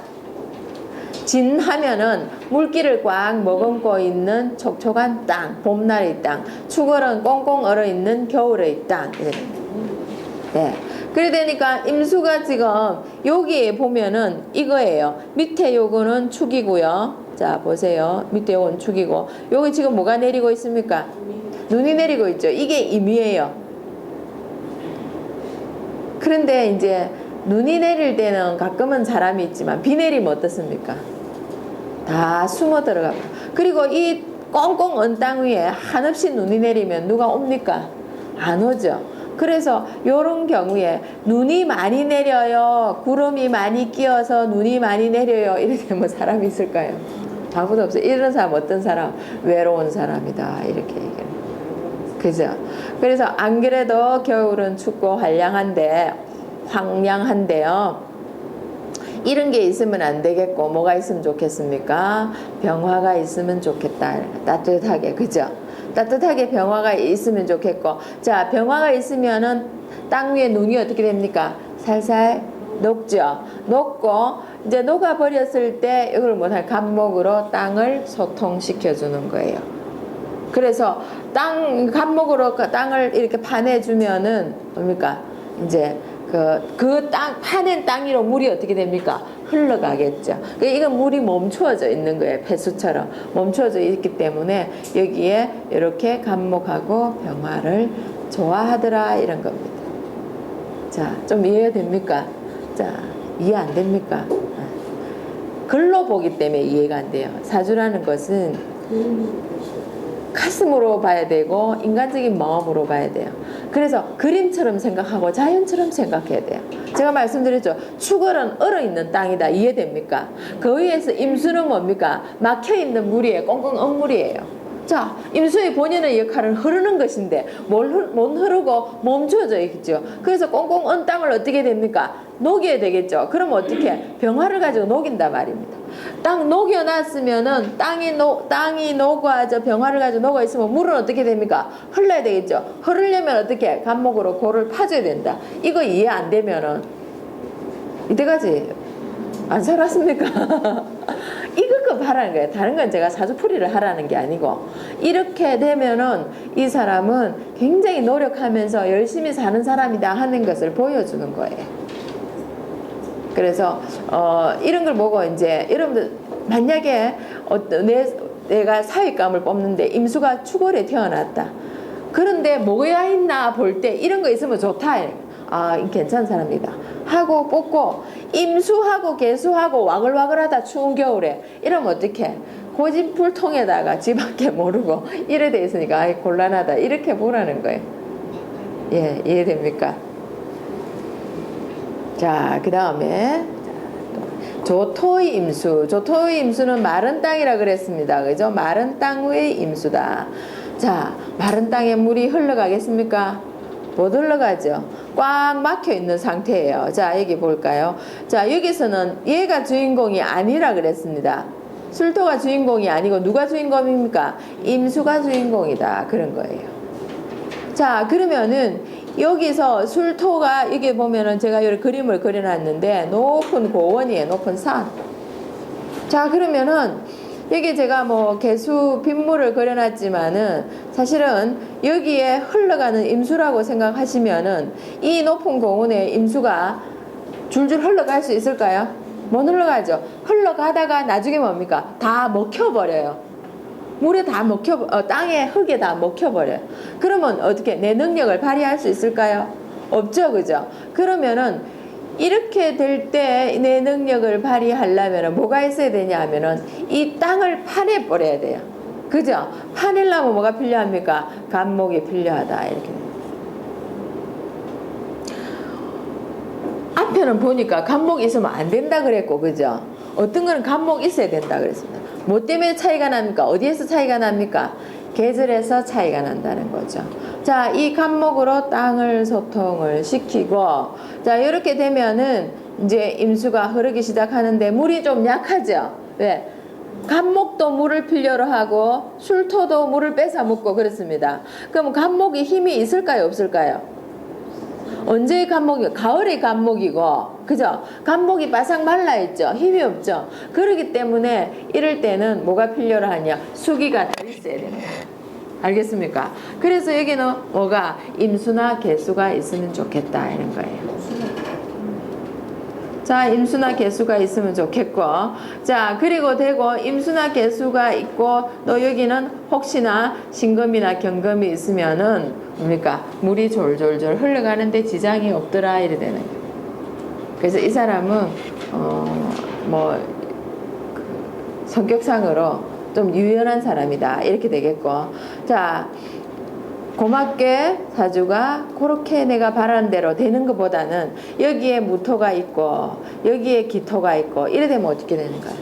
진하면은 물기를 꽉 머금고 있는 촉촉한 땅, 봄날의 땅. 축월은 꽁꽁 얼어있는 겨울의 땅. 네. 그래 되니까 임수가 지금 여기에 보면은 이거예요. 밑에 요거는 축이고요. 자, 보세요. 밑에 요건 축이고. 여기 지금 뭐가 내리고 있습니까? 눈이 내리고 있죠. 이게 임이에요. 그런데 이제 눈이 내릴 때는 가끔은 사람이 있지만 비 내리면 어떻습니까? 다 숨어 들어가고. 그리고 이 꽁꽁 언 땅 위에 한없이 눈이 내리면 누가 옵니까? 안 오죠. 그래서 요런 경우에 눈이 많이 내려요. 구름이 많이 끼어서 눈이 많이 내려요. 이렇게 되면 사람이 있을까요? 아무도 없어요. 이런 사람 어떤 사람? 외로운 사람이다. 이렇게 얘기해요. 그죠? 그래서 안 그래도 겨울은 춥고 황량한데요. 이런 게 있으면 안 되겠고 뭐가 있으면 좋겠습니까? 병화가 있으면 좋겠다. 따뜻하게. 그죠? 따뜻하게 병화가 있으면 좋겠고. 자, 병화가 있으면은 땅 위에 눈이 어떻게 됩니까? 살살 녹죠. 녹고 이제 녹아버렸을 때 이걸 뭐냐 간목으로 땅을 소통시켜 주는 거예요. 그래서 간목으로 땅을 이렇게 파내주면은 뭡니까? 이제 그 땅, 파낸 땅 위로 물이 어떻게 됩니까? 흘러가겠죠. 이건 물이 멈추어져 있는 거예요. 폐수처럼. 멈추어져 있기 때문에 여기에 이렇게 간목하고 병화를 좋아하더라 이런 겁니다. 자, 좀 이해가 됩니까? 자, 이해 안 됩니까? 글로 보기 때문에 이해가 안 돼요. 사주라는 것은 가슴으로 봐야 되고 인간적인 마음으로 봐야 돼요. 그래서 그림처럼 생각하고 자연처럼 생각해야 돼요. 제가 말씀드렸죠. 축월은 얼어있는 땅이다. 이해됩니까? 그 위에서 임수는 뭡니까? 막혀있는 물이에요. 꽁꽁 언 물이에요. 자, 임수의 본연의 역할은 흐르는 것인데 못 흐르고 멈춰져 있죠. 그래서 꽁꽁 언 땅을 어떻게 됩니까? 녹여야 되겠죠. 그럼 어떻게? 병화를 가지고 녹인단 말입니다. 땅 녹여놨으면은 땅이 녹아져 병화를 가지고 녹아 있으면 물은 어떻게 됩니까? 흘러야 되겠죠. 흐르려면 어떻게? 간목으로 고를 파줘야 된다. 이거 이해 안 되면은 이때까지 안 살았습니까? 이거 하라는 거예요. 다른 건 제가 사주풀이를 하라는 게 아니고 이렇게 되면은 이 사람은 굉장히 노력하면서 열심히 사는 사람이다 하는 것을 보여주는 거예요. 그래서 이런 걸 보고 이제 여러분들 만약에 내가 사윗감을 뽑는데 임수가 축월에 태어났다. 그런데 뭐가 있나 볼 때 이런 거 있으면 좋다. 아, 괜찮은 사람이다 하고 뽑고 임수하고 개수하고 와글와글하다 추운 겨울에 이러면 어떡해? 고집불통에다가 집 밖에 모르고 이래 돼 있으니까 아이 곤란하다 이렇게 보라는 거예요. 예, 이해됩니까? 자, 그 다음에 조토의 임수. 조토의 임수는 마른 땅이라 그랬습니다. 그죠? 마른 땅 위의 임수다. 자, 마른 땅에 물이 흘러가겠습니까? 못 흘러가죠. 꽉 막혀 있는 상태예요. 자, 여기 볼까요? 자, 여기서는 얘가 주인공이 아니라 그랬습니다. 술토가 주인공이 아니고 누가 주인공입니까? 임수가 주인공이다. 그런 거예요. 자, 그러면은 여기서 술토가 여기 보면은 제가 여기 그림을 그려놨는데 높은 고원이에요. 높은 산. 자, 그러면은 여기 제가 뭐 개수 빗물을 그려놨지만은 사실은 여기에 흘러가는 임수라고 생각하시면은 이 높은 고원에 임수가 줄줄 흘러갈 수 있을까요? 못 흘러가죠. 흘러가다가 나중에 뭡니까? 다 먹혀버려요. 물에 다 땅에 흙에 다 먹혀버려요. 그러면 어떻게 내 능력을 발휘할 수 있을까요? 없죠, 그죠? 그러면은 이렇게 될 때 내 능력을 발휘하려면 뭐가 있어야 되냐 하면은 이 땅을 파내버려야 돼요. 그죠? 파내려면 뭐가 필요합니까? 간목이 필요하다. 이렇게. 앞에는 보니까 간목이 있으면 안 된다 그랬고, 그죠? 어떤 거는 간목이 있어야 된다 그랬습니다. 뭐 때문에 차이가 납니까? 어디에서 차이가 납니까? 계절에서 차이가 난다는 거죠. 자, 이 간목으로 땅을 소통을 시키고, 자, 이렇게 되면은 이제 임수가 흐르기 시작하는데 물이 좀 약하죠? 왜? 간목도 물을 필요로 하고 술토도 물을 뺏어 먹고 그렇습니다. 그럼 간목이 힘이 있을까요? 없을까요? 언제의 간목이고? 가을의 간목이고, 그죠? 간목이 바싹 말라있죠? 힘이 없죠? 그렇기 때문에 이럴 때는 뭐가 필요로 하냐? 수기가 더 있어야 됩니다. 알겠습니까? 그래서 여기는 뭐가 임수나 개수가 있으면 좋겠다 이런 거예요. 자, 임수나 개수가 있으면 좋겠고, 자, 그리고 되고 임수나 개수가 있고 또 여기는 혹시나 신금이나 경금이 있으면은 뭡니까? 물이 졸졸졸 흘러가는데 지장이 없더라 이래 되는 거예요. 그래서 이 사람은 성격상으로 좀 유연한 사람이다 이렇게 되겠고, 자, 고맙게 사주가 그렇게 내가 바라는 대로 되는 것보다는 여기에 무토가 있고 여기에 기토가 있고 이래 되면 어떻게 되는 거야?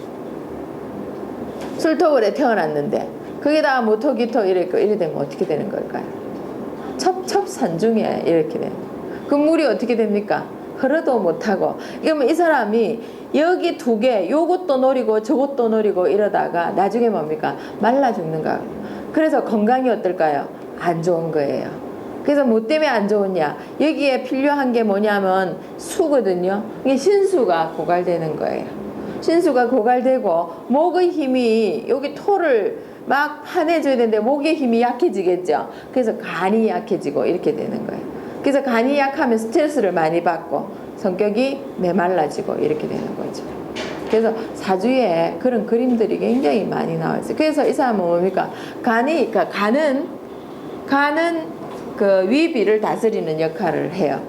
술토굴에 태어났는데 거기다가 무토 기토 이래 되면 어떻게 되는 걸까요? 첩첩산중에 이렇게 돼요. 그 물이 어떻게 됩니까? 흐르도 못하고. 그러면 이 사람이 여기 두 개 요것도 노리고 저것도 노리고 이러다가 나중에 뭡니까? 말라 죽는가. 그래서 건강이 어떨까요? 안 좋은 거예요. 그래서 뭐 때문에 안 좋으냐? 여기에 필요한 게 뭐냐면 수거든요. 이게 신수가 고갈되는 거예요. 신수가 고갈되고 목의 힘이 여기 토를 막 파내줘야 되는데 목의 힘이 약해지겠죠. 그래서 간이 약해지고 이렇게 되는 거예요. 그래서 간이 약하면 스트레스를 많이 받고 성격이 메말라지고 이렇게 되는 거죠. 그래서 사주에 그런 그림들이 굉장히 많이 나와 있어요. 그래서 이 사람은 뭡니까? 그러니까 간은 그 위비를 다스리는 역할을 해요.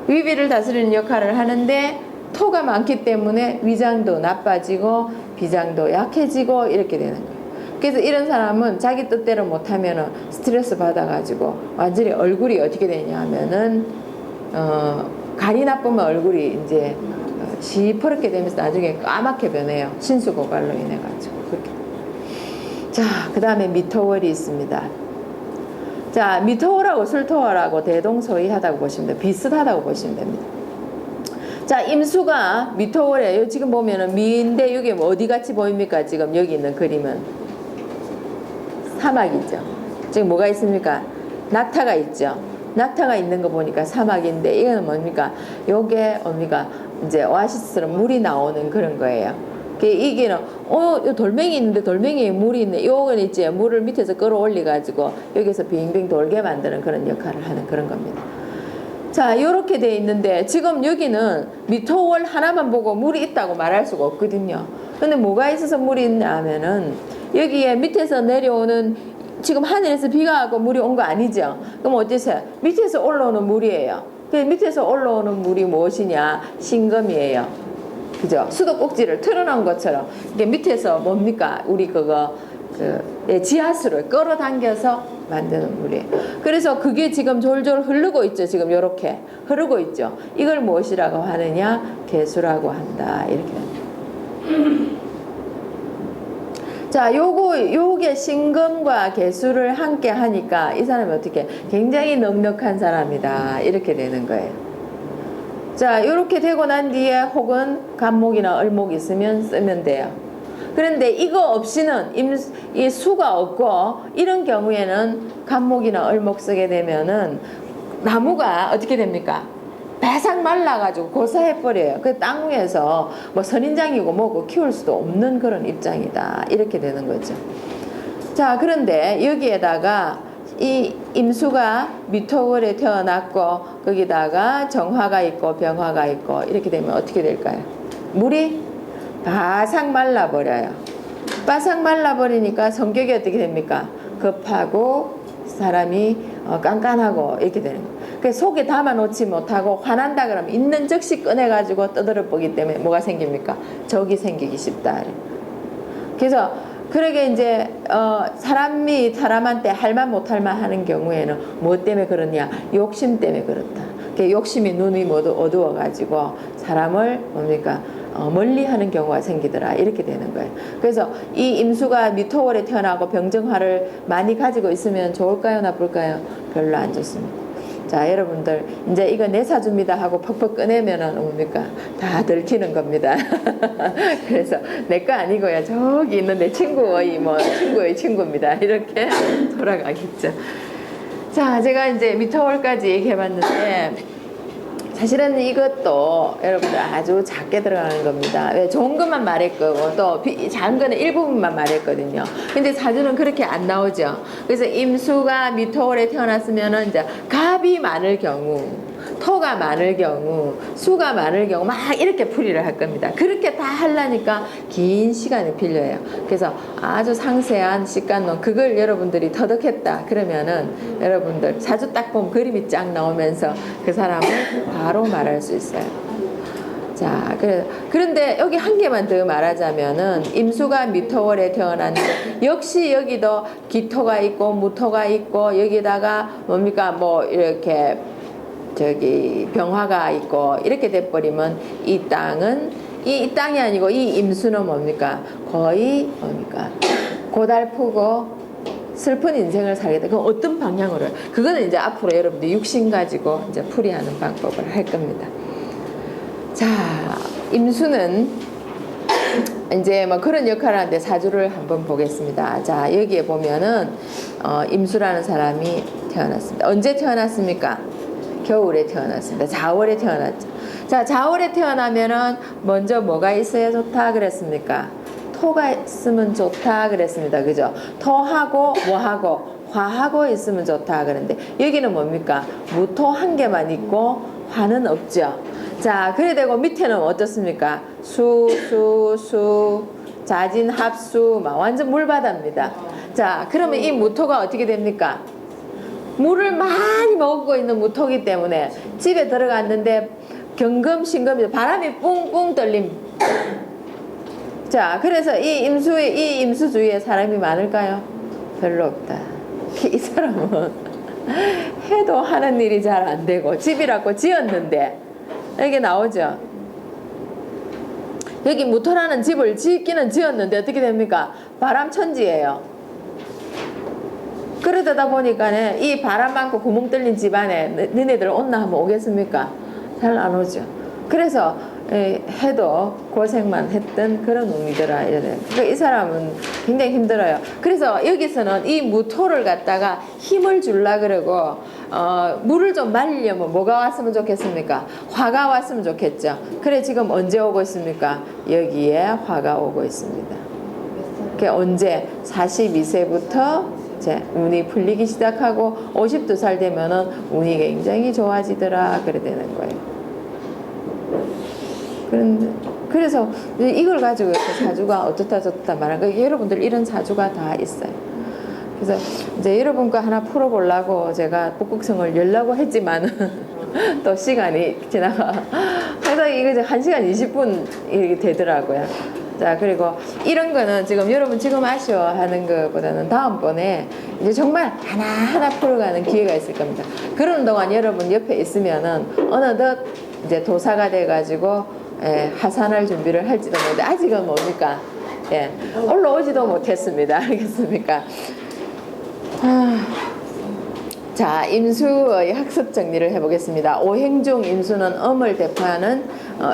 위비를 다스리는 역할을 하는데 토가 많기 때문에 위장도 나빠지고 비장도 약해지고 이렇게 되는 거예요. 그래서 이런 사람은 자기 뜻대로 못하면은 스트레스 받아가지고 완전히 얼굴이 어떻게 되냐 하면은 간이 나쁘면 얼굴이 이제 시퍼렇게 되면서 나중에 까맣게 변해요. 신수고갈로 인해 가지고 그렇게. 자, 그 다음에 미토월이 있습니다. 자, 미토월하고 술토월하고 대동소이하다고 보시면 돼요. 비슷하다고 보시면 됩니다. 자, 임수가 미토월이에요. 지금 보면은 미인데 여기 뭐 어디 같이 보입니까? 지금 여기 있는 그림은 사막이죠. 지금 뭐가 있습니까? 낙타가 있죠. 낙타가 있는 거 보니까 사막인데 이거는 뭡니까? 요게 뭡니까? 이제 오아시스처럼 물이 나오는 그런 거예요. 이게는 돌멩이 있는데 돌멩이에 물이 있네. 요건 이제 물을 밑에서 끌어올려 가지고 여기서 빙빙 돌게 만드는 그런 역할을 하는 그런 겁니다. 자, 요렇게 돼 있는데 지금 여기는 미토월 하나만 보고 물이 있다고 말할 수가 없거든요. 근데 뭐가 있어서 물이 있냐 하면은 여기에 밑에서 내려오는 지금 하늘에서 비가 와서 물이 온 거 아니죠? 그럼 어째서요? 밑에서 올라오는 물이에요. 그 밑에서 올라오는 물이 무엇이냐? 신금이에요. 그죠? 수도꼭지를 틀어놓은 것처럼 이게 밑에서 뭡니까? 우리 지하수를 끌어당겨서 만드는 물이에요. 그래서 그게 지금 졸졸 흐르고 있죠. 지금 이렇게 흐르고 있죠. 이걸 무엇이라고 하느냐? 개수라고 한다. 이렇게 됩니다. 자, 요게 신금과 개수를 함께 하니까 이 사람이 어떻게 굉장히 넉넉한 사람이다. 이렇게 되는 거예요. 자, 요렇게 되고 난 뒤에 혹은 간목이나 을목이 있으면 쓰면 돼요. 그런데 이거 없이는 이 수가 없고 이런 경우에는 간목이나 얼목 쓰게 되면은 나무가 어떻게 됩니까? 바싹 말라가지고 고사해버려요. 그 땅 위에서 뭐 선인장이고 뭐고 키울 수도 없는 그런 입장이다. 이렇게 되는 거죠. 자, 그런데 여기에다가 이 임수가 미토월에 태어났고 거기다가 정화가 있고 병화가 있고 이렇게 되면 어떻게 될까요? 물이 바싹 말라버려요. 바싹 말라버리니까 성격이 어떻게 됩니까? 급하고 사람이 깐깐하고 이렇게 되는 거예요. 그 속에 담아놓지 못하고 화난다 그러면 있는 즉시 꺼내가지고 떠들어 보기 때문에 뭐가 생깁니까? 적이 생기기 쉽다. 그래서 그러게 이제 사람이 사람한테 할만 못할만 하는 경우에는 뭐 때문에 그러냐? 욕심 때문에 그렇다. 욕심이 눈이 모두 어두워가지고 사람을 뭡니까? 멀리하는 경우가 생기더라. 이렇게 되는 거예요. 그래서 이 임수가 미토월에 태어나고 병정화를 많이 가지고 있으면 좋을까요? 나쁠까요? 별로 안 좋습니다. 자, 여러분들 이제 이거 내 사주입니다 하고 퍽퍽 꺼내면은 뭡니까? 다 들키는 겁니다. 그래서 내 거 아니고요. 저기 있는 내 친구의 친구의 친구입니다. 이렇게 돌아가겠죠. 자, 제가 이제 미토월까지 얘기해봤는데 사실은 이것도 여러분들 아주 작게 들어가는 겁니다. 왜? 좋은 것만 말했고 또 작은 거는 일부분만 말했거든요. 근데 사주는 그렇게 안 나오죠. 그래서 임수가 미토월에 태어났으면은 이제 갑이 많을 경우, 토가 많을 경우, 수가 많을 경우 막 이렇게 풀이를 할 겁니다. 그렇게 다 하려니까 긴 시간이 필요해요. 그래서 아주 상세한 시간론 그걸 여러분들이 터득했다 그러면은 여러분들 사주 딱 보면 그림이 쫙 나오면서 그 사람을 바로 말할 수 있어요. 자, 그런데 여기 한 개만 더 말하자면은 임수가 미토월에 태어났는데 역시 여기도 기토가 있고 무토가 있고 여기다가 뭡니까 뭐 이렇게 저기 병화가 있고 이렇게 돼버리면 이 땅은 이 땅이 아니고 이 임수는 뭡니까 거의 뭡니까 고달프고 슬픈 인생을 살게 돼. 그럼 어떤 방향으로? 그거는 이제 앞으로 여러분들 육신 가지고 이제 풀이하는 방법을 할 겁니다. 자, 임수는 이제 뭐 그런 역할을 하는데 사주를 한번 보겠습니다. 자, 여기에 보면은 임수라는 사람이 태어났습니다. 언제 태어났습니까? 겨울에 태어났습니다. 자월에 태어났죠. 자, 자월에 태어나면은 먼저 뭐가 있어야 좋다 그랬습니까? 토가 있으면 좋다 그랬습니다. 그죠? 토하고 뭐하고 화하고 있으면 좋다 그랬는데 여기는 뭡니까? 무토 한 개만 있고 화는 없죠. 자, 그래 되고 밑에는 어떻습니까? 수, 자진, 합수, 막 완전 물바다입니다. 자, 그러면 이 무토가 어떻게 됩니까? 물을 많이 먹고 있는 무토기 때문에 집에 들어갔는데 경금신금이 바람이 뿡뿡 떨림. 자, 그래서 이 임수 주위에 사람이 많을까요? 별로 없다. 이 사람은 해도 하는 일이 잘 안 되고 집이라고 지었는데 여기 나오죠. 여기 무토라는 집을 짓기는 지었는데 어떻게 됩니까? 바람천지예요. 그러다 보니까 이 바람 많고 구멍 뚫린 집안에 너네들 온나 하면 오겠습니까? 잘 안 오죠. 그래서 해도 고생만 했던 그런 놈이더라. 그러니까 이 사람은 굉장히 힘들어요. 그래서 여기서는 이 무토를 갖다가 힘을 주려 그러고 물을 좀 말리려면 뭐가 왔으면 좋겠습니까? 화가 왔으면 좋겠죠. 그래 지금 언제 오고 있습니까? 여기에 화가 오고 있습니다. 그게 언제? 42세부터 운이 풀리기 시작하고 52살 되면은 운이 굉장히 좋아지더라. 그래 되는 거예요. 그래서 이걸 가지고 이렇게 사주가 어떻다 저렇다 말하는 거 여러분들 이런 사주가 다 있어요. 그래서 이제 여러분 거 하나 풀어보려고 제가 북극성을 열려고 했지만은 또 시간이 지나가 항상 이거 1시간 20분 이렇게 되더라고요. 자, 그리고 이런 거는 여러분 지금 아쉬워하는 것보다는 다음번에 이제 정말 하나하나 풀어가는 기회가 있을 겁니다. 그런 동안 여러분 옆에 있으면은 어느덧 이제 도사가 돼가지고 하산할 준비를 할지도 모르는데 아직은 뭡니까? 올라오지도 못했습니다. 알겠습니까? 자, 임수의 학습 정리를 해보겠습니다. 오행 중 임수는 음을 대표하는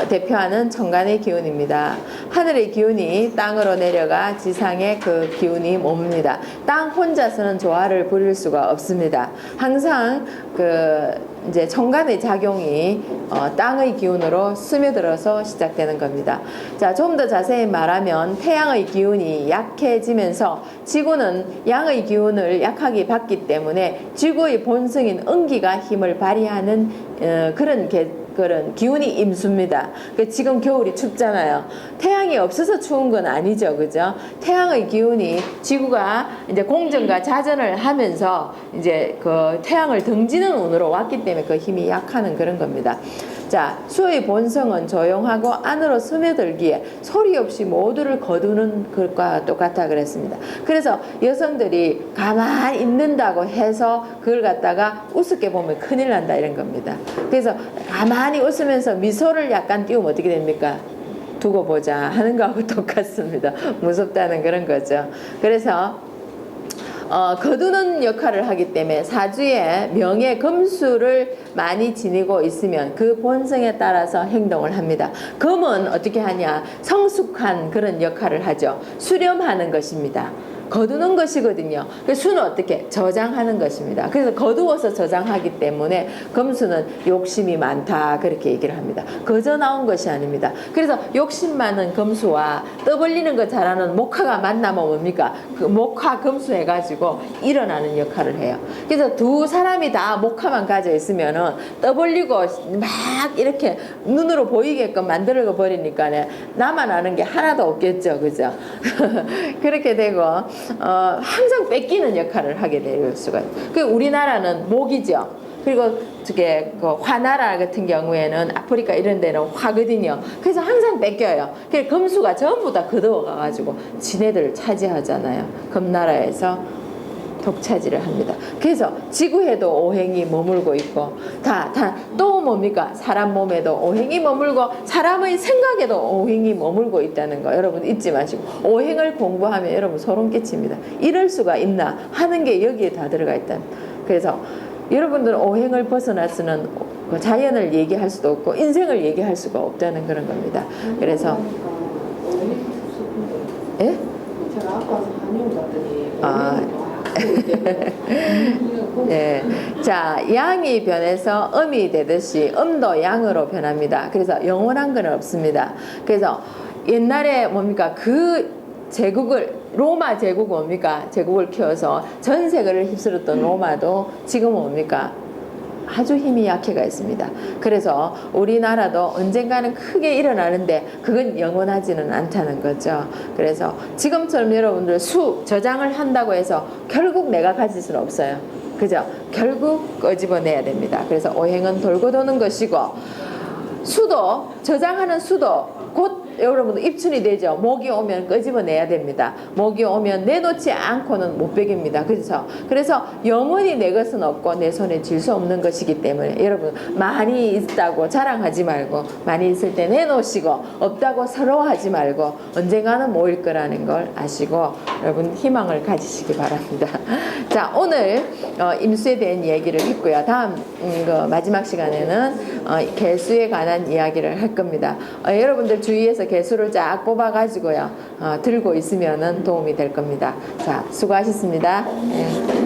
대표하는 천간의 기운입니다. 하늘의 기운이 땅으로 내려가 지상의 그 기운이 옵니다. 땅 혼자서는 조화를 부릴 수가 없습니다. 항상 이제 천간의 작용이 땅의 기운으로 스며들어서 시작되는 겁니다. 자, 좀 더 자세히 말하면 태양의 기운이 약해지면서 지구는 양의 기운을 약하게 받기 때문에 지구의 본성인 음기가 힘을 발휘하는 그런 기운이 임수입니다. 지금 겨울이 춥잖아요. 태양이 없어서 추운 건 아니죠, 그죠? 태양의 기운이 지구가 이제 공전과 자전을 하면서 이제 그 태양을 등지는 운으로 왔기 때문에 그 힘이 약하는 그런 겁니다. 자, 수의 본성은 조용하고 안으로 스며들기에 소리 없이 모두를 거두는 것과 똑같다 그랬습니다. 그래서 여성들이 가만히 있는다고 해서 그걸 갖다가 우습게 보면 큰일 난다 이런 겁니다. 그래서 가만히 웃으면서 미소를 약간 띄우면 어떻게 됩니까? 두고 보자 하는 거하고 똑같습니다. 무섭다는 그런 거죠. 그래서 거두는 역할을 하기 때문에 사주에 명예 금수를 많이 지니고 있으면 그 본성에 따라서 행동을 합니다. 금은 어떻게 하냐? 성숙한 그런 역할을 하죠. 수렴하는 것입니다. 거두는 것이거든요. 수는 어떻게? 저장하는 것입니다. 그래서 거두어서 저장하기 때문에 금수는 욕심이 많다 그렇게 얘기를 합니다. 거저 나온 것이 아닙니다. 그래서 욕심 많은 금수와 떠벌리는 거 잘하는 목화가 만나면 뭡니까? 그 목화 금수 해가지고 일어나는 역할을 해요. 그래서 두 사람이 다 목화만 가져 있으면은 떠벌리고 막 이렇게 눈으로 보이게끔 만들어 버리니까 나만 아는 게 하나도 없겠죠, 그죠? 그렇게 되고 항상 뺏기는 역할을 하게 될 수가 있어요. 그 우리나라는 목이죠. 그리고 저게 그 화나라 같은 경우에는 아프리카 이런 데는 화거든요. 그래서 항상 뺏겨요. 그래서 금수가 전부 다 거두어 가가지고 지네들 차지하잖아요. 금나라에서 독차지를 합니다. 그래서 지구에도 오행이 머물고 있고 또 뭡니까? 사람 몸에도 오행이 머물고 사람의 생각에도 오행이 머물고 있다는 거 여러분 잊지 마시고 오행을 공부하면 여러분 소름 끼칩니다. 이럴 수가 있나 하는 게 여기에 다 들어가 있다. 그래서 여러분들은 오행을 벗어나서는 자연을 얘기할 수도 없고 인생을 얘기할 수가 없다는 그런 겁니다. 그래서 예? 제가 아까 한의원 갔더니 네. 자, 양이 변해서 음이 되듯이 음도 양으로 변합니다. 그래서 영원한 건 없습니다. 그래서 옛날에 뭡니까? 그 제국을 로마 제국 뭡니까? 제국을 키워서 전 세계를 휩쓸었던 로마도 지금은 뭡니까? 아주 힘이 약해가 있습니다. 그래서 우리나라도 언젠가는 크게 일어나는데 그건 영원하지는 않다는 거죠. 그래서 지금처럼 여러분들 저장을 한다고 해서 결국 내가 가질 수는 없어요. 그죠? 결국 끄집어내야 됩니다. 그래서 오행은 돌고 도는 것이고 저장하는 수도 곧 여러분 입춘이 되죠. 목이 오면 끄집어내야 됩니다. 목이 오면 내놓지 않고는 못 베깁니다. 그래서 영원히 내 것은 없고 내 손에 쥘 수 없는 것이기 때문에 여러분 많이 있다고 자랑하지 말고 많이 있을 때 내놓으시고 없다고 서러워하지 말고 언젠가는 모일 거라는 걸 아시고 여러분 희망을 가지시기 바랍니다. 자, 오늘 임수에 대한 이야기를 했고요. 다음 마지막 시간에는 개수에 관한 이야기를 할 겁니다. 여러분들 주위에서 개수를 쫙 뽑아가지고요 들고 있으면은 도움이 될 겁니다. 자, 수고하셨습니다. 네.